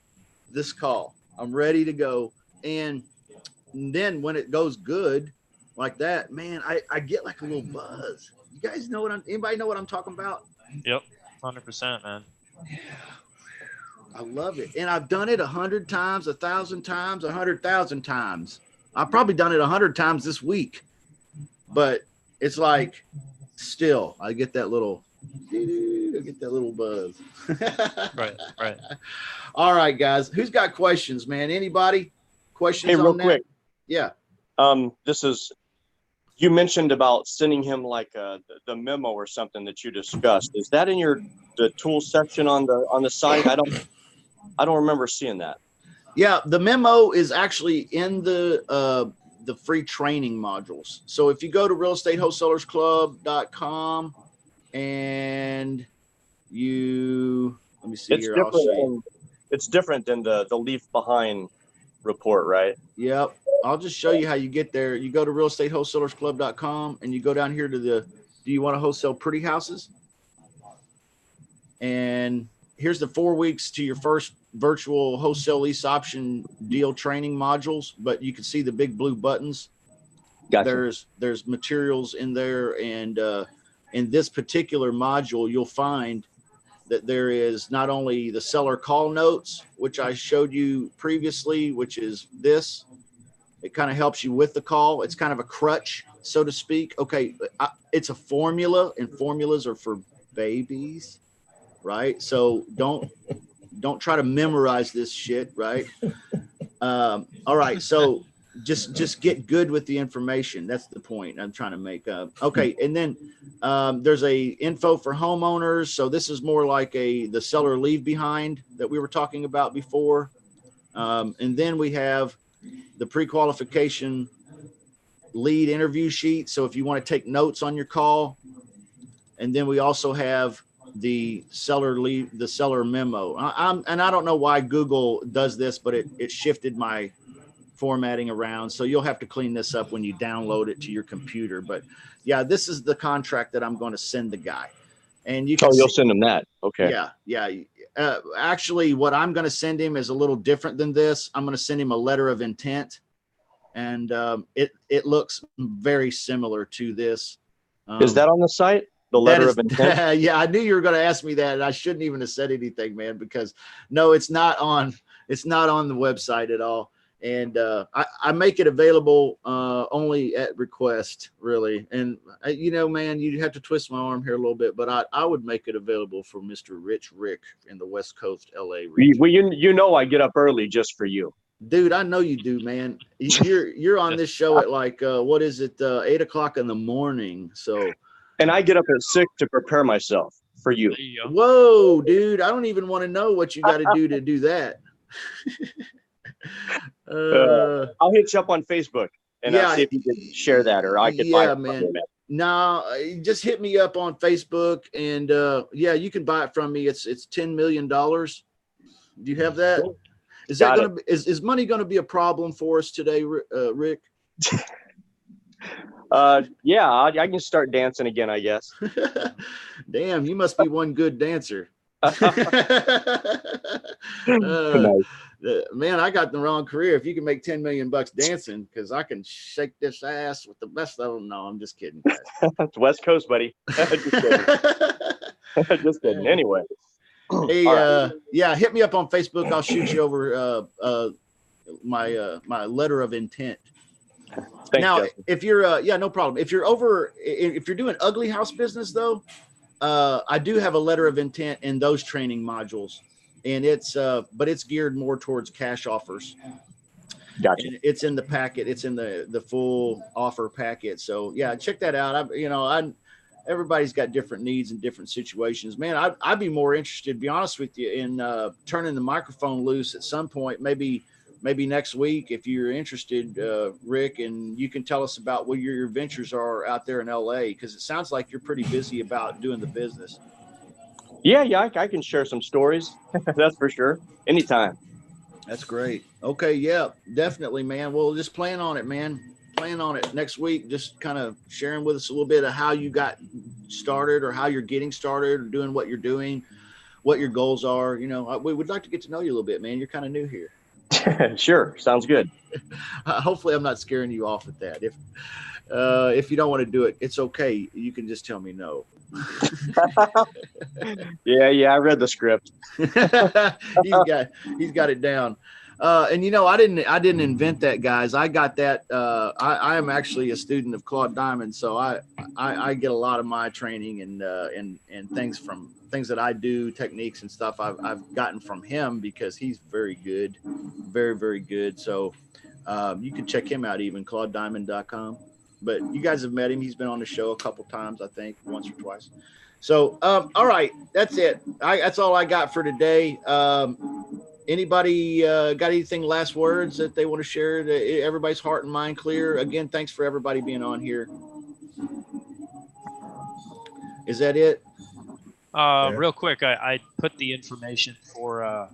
this call. I'm ready to go. And then when it goes good like that, man, I get like a little buzz. You guys know anybody know what I'm talking about? Yep. 100%, man. Yeah. I love it. And I've done it 100 times, 1,000 times, 100,000 times. I've probably done it 100 times this week, but it's like still, I get that little buzz. Right. All right, guys. Who's got questions, man? Anybody? Questions? Hey, real on that? quick. Yeah. You mentioned about sending him like the memo or something that you discussed. Is that in the tool section on the site? I don't remember seeing that. Yeah, the memo is actually in the free training modules. So if you go to realestatewholesalerclub.com and you, let me see It's here. I'll different. show you. It's different than the leave behind report, right? Yep. I'll just show you how you get there. You go to realestatewholesalersclub.com and you go down here to the, do you want to wholesale pretty houses? And here's the 4 weeks to your first virtual wholesale lease option deal training modules, but you can see the big blue buttons. Gotcha. There's materials in there. And in this particular module, you'll find that there is not only the seller call notes, which I showed you previously, which is this. It kind of helps you with the call. It's kind of a crutch, so to speak. Okay, it's a formula, and formulas are for babies, right? So don't try to memorize this shit, right? All right, so just get good with the information. That's the point I'm trying to make. Okay, and then there's a info for homeowners. So this is more like the seller leave behind that we were talking about before. And then we have the pre-qualification lead interview sheet. So if you want to take notes on your call, and then we also have the seller memo. And I don't know why Google does this, but it shifted my formatting around. So you'll have to clean this up when you download it to your computer. But yeah, this is the contract that I'm going to send the guy. And you can you'll send him that. Okay. Yeah. Actually, what I'm going to send him is a little different than this. I'm going to send him a letter of intent. And it looks very similar to this. Is that on the site? The letter of intent? Yeah, I knew you were going to ask me that, and I shouldn't even have said anything, man, because no, it's not on the website at all. And I make it available only at request, really. And man, you'd have to twist my arm here a little bit, but I would make it available for Mr. Rich Rick in the West Coast LA region. Well, I get up early just for you. Dude, I know you do, man. You're on this show at like what is it, 8 o'clock in the morning? So, and I get up at 6 to prepare myself for you. There you go. Whoa, dude! I don't even want to know what you got to do that. I'll hit you up on Facebook and I'll see if you can share that, or I can buy it from you, man. No, just hit me up on Facebook, and you can buy it from me. It's $10 million. Do you have that? Cool. Is that going to be, is money going to be a problem for us today, Rick? Yeah, I can start dancing again, I guess. Damn, you must be one good dancer. Man, I got the wrong career. If you can make 10 million bucks dancing, because I can shake this ass with the best of them. No, I'm just kidding, guys. It's West Coast, buddy. Just kidding. Just kidding. Anyway. Hey, yeah, hit me up on Facebook. I'll shoot you over my letter of intent. Thanks, now, Justin. if you're no problem. If you're doing ugly house business though, I do have a letter of intent in those training modules, and but it's geared more towards cash offers. Gotcha. And it's in the packet. It's in the full offer packet. So yeah, check that out. Everybody's got different needs and different situations, man. I'd be more interested, to be honest with you, in turning the microphone loose at some point, maybe next week, if you're interested, Rick, and you can tell us about what your ventures are out there in LA, because it sounds like you're pretty busy about doing the business. Yeah, I can share some stories. That's for sure. Anytime. That's great. Okay, yeah, definitely, man. Well, just plan on it, man. Plan on it next week. Just kind of sharing with us a little bit of how you got started, or how you're getting started, or doing what you're doing, what your goals are. We would like to get to know you a little bit, man. You're kind of new here. Sure, sounds good. Hopefully I'm not scaring you off at that. If you don't want to do it, it's okay. You can just tell me no. Yeah, I read the script. He's got it down. And I didn't invent that, guys. I got that. I am actually a student of Claude Diamond, so I get a lot of my training and things that I do, techniques and stuff I've gotten from him, because he's very good, very, very good. So you can check him out, even claudediamond.com. But you guys have met him. He's been on the show a couple times, I think, once or twice. So, all right, that's it. That's all I got for today. Anybody got anything, last words that they want to share? Everybody's heart and mind clear? Again, thanks for everybody being on here. Is that it? Real quick, I put the information for a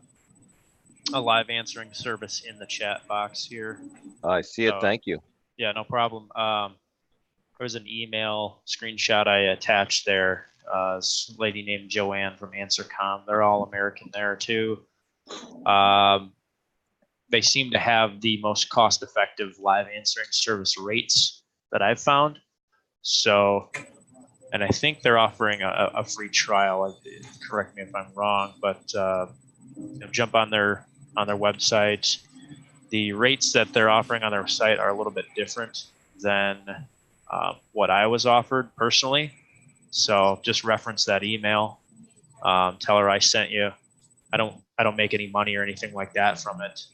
live answering service in the chat box here. I see it. So, Thank you. Yeah, no problem. There's an email screenshot I attached there. This lady named Joanne from AnswerCom. They're all American there too. They seem to have the most cost-effective live answering service rates that I've found. So, and I think they're offering a free trial. Correct me if I'm wrong, but jump on their website. The rates that they're offering on their site are a little bit different than what I was offered personally. So just reference that email. Tell her I sent you. I don't make any money or anything like that from it.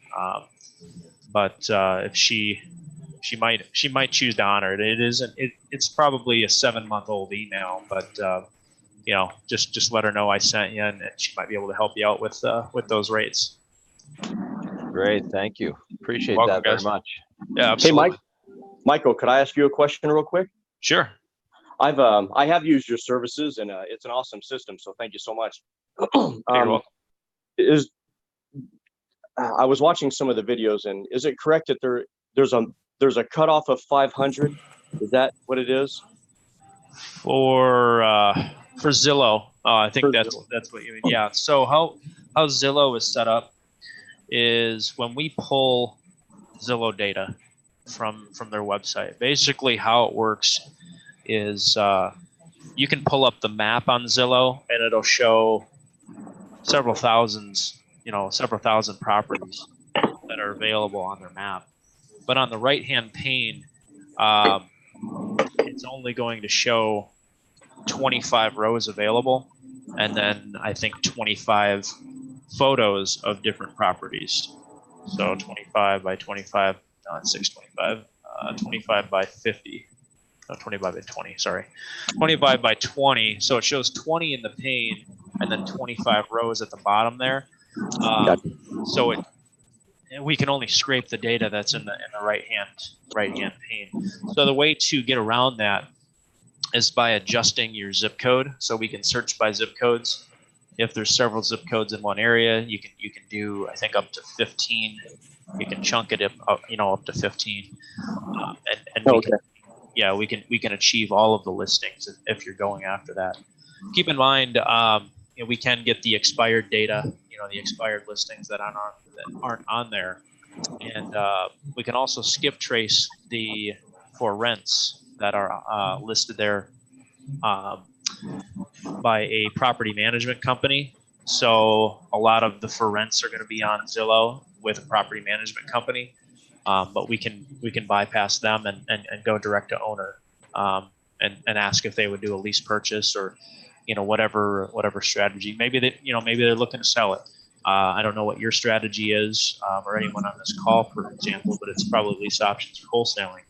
But if she might choose to honor it. It's probably a 7-month-old email, but just let her know I sent you, and she might be able to help you out with those rates. Great. Thank you. Appreciate Welcome, that very guys. much. Yeah, absolutely. Hey, Michael, could I ask you a question real quick? Sure. I have used your services, and it's an awesome system. So thank you so much. You're welcome. I was watching some of the videos, and is it correct that there's a cutoff of 500? Is that what it is? For Zillow, I think For that's Zillow. what you mean. Yeah. So how Zillow is set up is when we pull Zillow data from their website. Basically, how it works is you can pull up the map on Zillow, and it'll show several thousand properties that are available on their map. But on the right-hand pane, it's only going to show 25 rows available, and then I think 25 photos of different properties. So 25 by 25, no, it's 625, 25 by 50, no, 25 by 20, sorry. 25 by 20, so it shows 20 in the pane, and then 25 rows at the bottom there. So we can only scrape the data that's in the right hand pane. So the way to get around that is by adjusting your zip code. So we can search by zip codes. If there's several zip codes in one area, you can do, I think, up to 15. You can chunk it up to 15, and we can achieve all of the listings if you're going after that. Keep in mind, we can get the expired data, the expired listings that aren't on there, and we can also skip trace the for rents that are listed there by a property management company. So a lot of the for rents are going to be on Zillow with a property management company, but we can bypass them and go direct to owner, and ask if they would do a lease purchase or whatever strategy. Maybe they're looking to sell it. I don't know what your strategy is, or anyone on this call, for example, but it's probably lease options for wholesaling.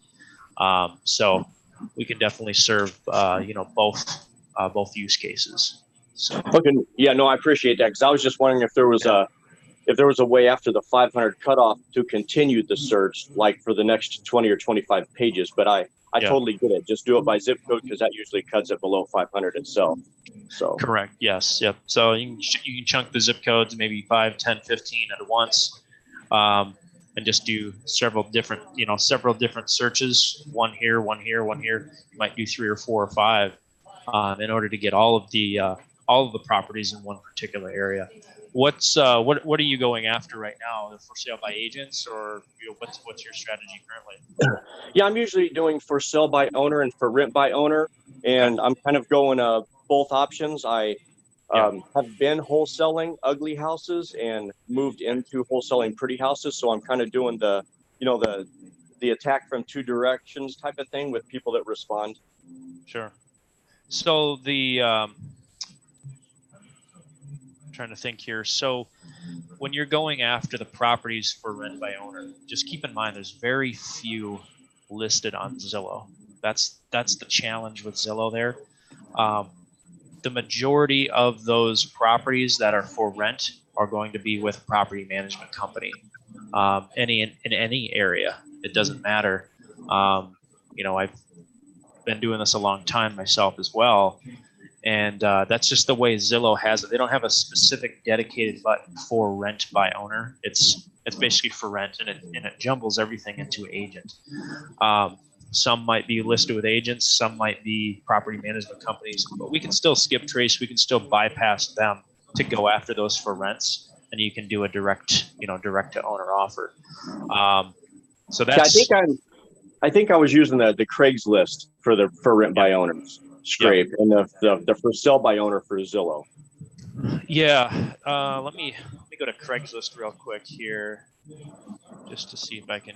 So we can definitely serve both use cases. So. Okay. Yeah, no, I appreciate that, because I was just wondering if there was a way after the 500 cutoff to continue the search, like for the next 20 or 25 pages. But I totally get it. Just do it by zip code, because that usually cuts it below 500 itself. So correct. Yes. Yep. So you can chunk the zip codes, maybe 5, 10, 15 at once, and just do several different searches. One here, one here, one here. You might do 3 or 4 or 5 in order to get all of the properties in one particular area. What are you going after right now? For sale by agents, or what's your strategy currently? Yeah, I'm usually doing for sale by owner and for rent by owner, and I'm kind of going both options. I have been wholesaling ugly houses and moved into wholesaling pretty houses, so I'm kind of doing the attack from 2 directions type of thing with people that respond. Sure. So trying to think here. So when you're going after the properties for rent by owner, just keep in mind there's very few listed on Zillow. That's the challenge with Zillow there. The majority of those properties that are for rent are going to be with a property management company. In any area, it doesn't matter. I've been doing this a long time myself as well, And that's just the way Zillow has it. They don't have a specific dedicated button for rent by owner. It's basically for rent, and it jumbles everything into agent. Some might be listed with agents, some might be property management companies, but we can still skip trace. We can still bypass them to go after those for rents, and you can do a direct to owner offer. So that's. I think I was using the Craigslist for rent by owners scrape, and the for sale by owner for Zillow. Yeah. Let me go to Craigslist real quick here, just to see if I can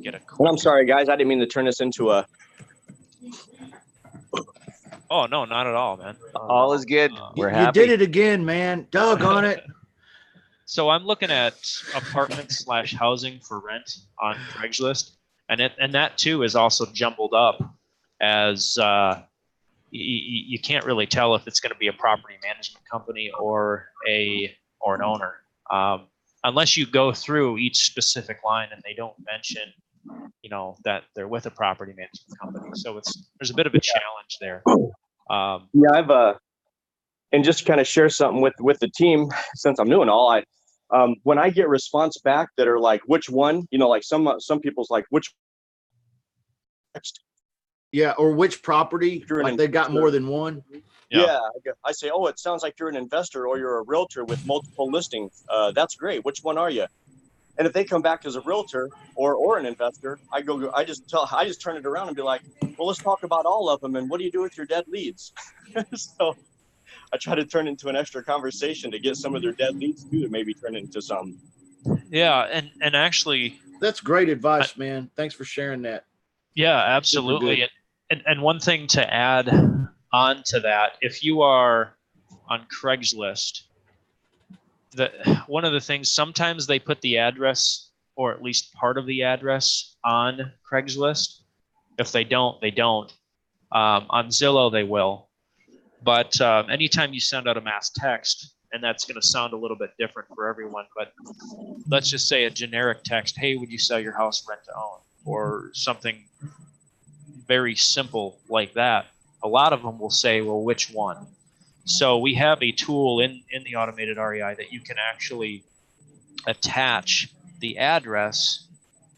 get a. And I'm sorry, guys, I didn't mean to turn this into a. Oh no, not at all, man. All is good. We're happy. You did it again, man. Doggone it. So I'm looking at apartment/housing for rent on Craigslist, and that too is also jumbled up as you can't really tell if it's going to be a property management company or an owner, unless you go through each specific line and they don't mention, that they're with a property management company. So there's a bit of a challenge there. I've and just to kind of share something with the team, since I'm new and all, when I get response back that are like, which one, like some people's like, which. Yeah, or which property, like they got more than one. Yeah, I say, oh, it sounds like you're an investor or you're a realtor with multiple listings. That's great. Which one are you? And if they come back as a realtor or an investor, I just turn it around and be like, well, let's talk about all of them. And what do you do with your dead leads? So I try to turn into an extra conversation to get some of their dead leads too, to maybe turn into some. Yeah, and actually, that's great advice, man. Thanks for sharing that. Yeah, absolutely. And one thing to add on to that, if you are on Craigslist, one of the things, sometimes they put the address or at least part of the address on Craigslist. If they don't, they don't. On Zillow, they will. But anytime you send out a mass text, and that's going to sound a little bit different for everyone, but let's just say a generic text, hey, would you sell your house rent to own? Or something very simple like that. A lot of them will say, well, which one? So we have a tool in the automated REI that you can actually attach the address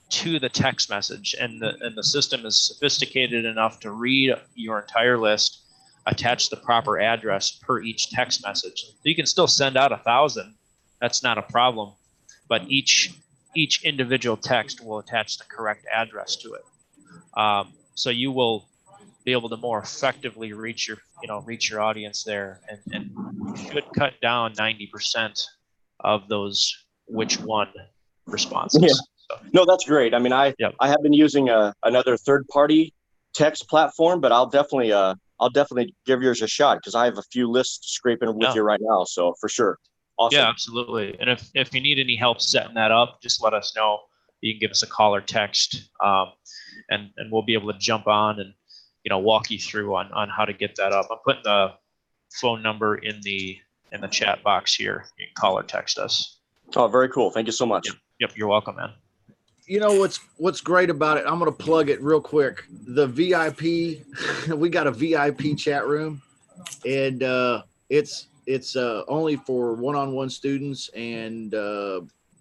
to the text message, and the system is sophisticated enough to read your entire list, attach the proper address per each text message. So you can still send out 1,000. That's not a problem, but each individual text will attach the correct address to it. So you will be able to more effectively reach your audience there, and should cut down 90% of those which one responses. Yeah. So. No, that's great. I mean, I have been using another third-party text platform, but I'll definitely give yours a shot because I have a few lists scraping with you right now. So for sure. Awesome. Yeah, absolutely. And if you need any help setting that up, just let us know. You can give us a call or text, and we'll be able to jump on and walk you through on how to get that up. I'm putting the phone number in the chat box here. You can call or text us. Oh, very cool. Thank you so much. Yep, you're welcome, man. You know what's great about it? I'm going to plug it real quick. The VIP, we got a VIP chat room, and it's only for one-on-one students and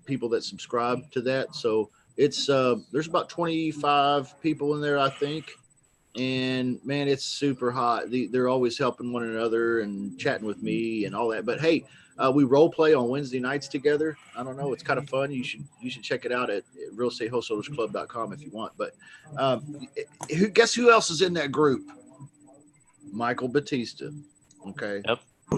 people that subscribe to that. So it's there's about 25 people in there, I think. And man, it's super hot. They're always helping one another and chatting with me and all that. But hey, we role play on Wednesday nights together. I don't know, it's kind of fun. You should check it out at realestatehosteownersclub.com if you want. But guess who else is in that group? Michael Batista. Okay.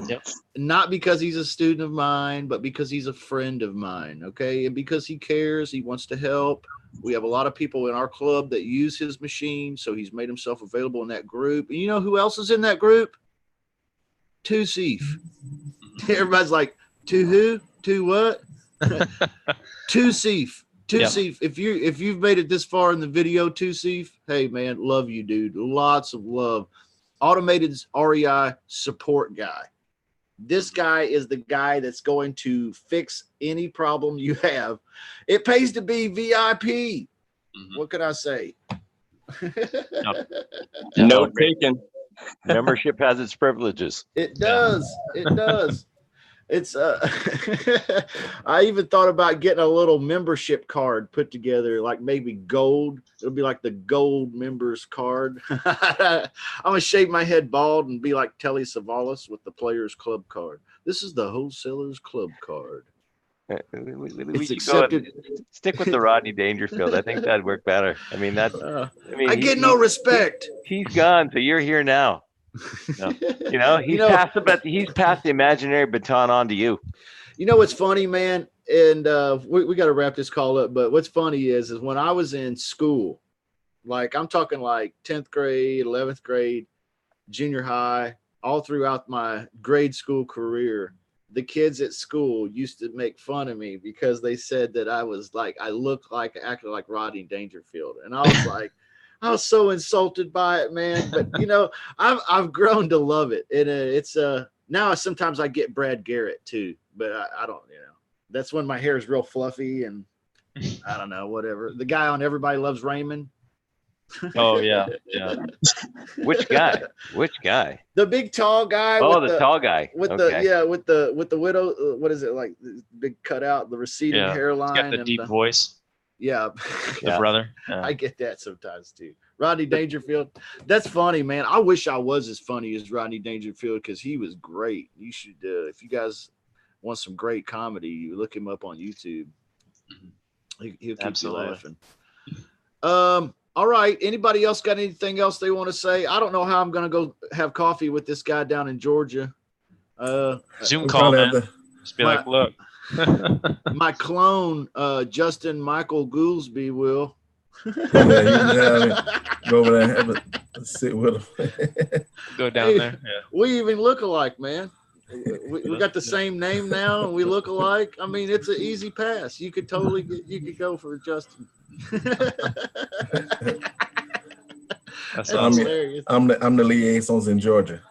Yep. Not because he's a student of mine, but because he's a friend of mine. Okay, and because he cares, he wants to help. We have a lot of people in our club that use his machine, so he's made himself available in that group. And you know who else is in that group? Two Seif. Everybody's like, to who? To what? Two Seif. Two Seif. If you've made it this far in the video, Two Seif, hey man, love you, dude. Lots of love. Automated REI support guy. This guy is the guy that's going to fix any problem you have. It pays to be VIP. Mm-hmm. What can I say? No taken. Membership has its privileges. It does. It does. It's I even thought about getting a little membership card put together, like maybe gold. It'll be like the gold members card. I'm gonna shave my head bald and be like Telly Savalas with the Players Club card. This is the Wholesalers Club card. We It's should go accepted. stick with the Rodney Dangerfield. I think that'd work better. I mean, that's. I get no respect. He's gone, so you're here now. No. You know, he's passed the imaginary baton on to you. You know what's funny, man? And we got to wrap this call up. But what's funny is when I was in school, like I'm talking like 10th grade, 11th grade, junior high, all throughout my grade school career, the kids at school used to make fun of me because they said that I acted like Rodney Dangerfield. And I was like, I was so insulted by it, man. But you know, I've grown to love it. And it's now sometimes I get Brad Garrett too, but I don't, you know, that's when my hair is real fluffy and I don't know, whatever. The guy on Everybody Loves Raymond. Oh yeah, yeah. Which guy? Which guy? The big tall guy. Oh, the tall guy. With okay. with the widow. What is it like? The big cutout, the receding hairline, He's got the deep voice. Yeah, the brother. Yeah. I get that sometimes too. Rodney Dangerfield. That's funny, man. I wish I was as funny as Rodney Dangerfield because he was great. You should, if you guys want some great comedy, you look him up on YouTube. He'll keep you laughing. All right. Anybody else got anything else they want to say? I don't know how I'm going to go have coffee with this guy down in Georgia. Zoom call, man. Just be like, look. My clone, Justin Michael Goolsby will. Go over there and have a sit with him. Go down there. Yeah. We even look alike, man. We got the same name now, and we look alike. I mean, it's an easy pass. You could totally go for Justin. That's hilarious. I'm the liaisons in Georgia.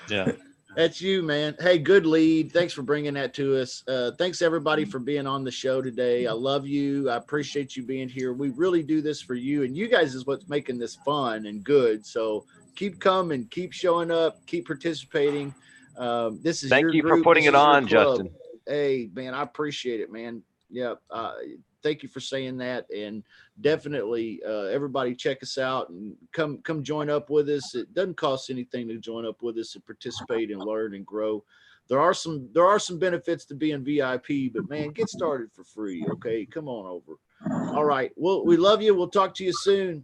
Yeah. That's you, man. Hey, good lead. Thanks for bringing that to us. Thanks, everybody, for being on the show today. I love you. I appreciate you being here. We really do this for you, and you guys is what's making this fun and good. So keep coming, keep showing up, keep participating. This is Thank you for putting it on, Justin. Hey, man, I appreciate it, man. Yeah. Thank you for saying that. And definitely everybody check us out and come join up with us. It doesn't cost anything to join up with us and participate and learn and grow. There are some benefits to being VIP, but man, get started for free. Okay. Come on over. All right. Well, we love you. We'll talk to you soon.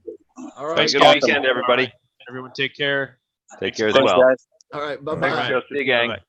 All right. Have a good weekend, everybody. Everyone take care. Take care as well. Guys. All right. Bye-bye. See you, gang. Bye-bye.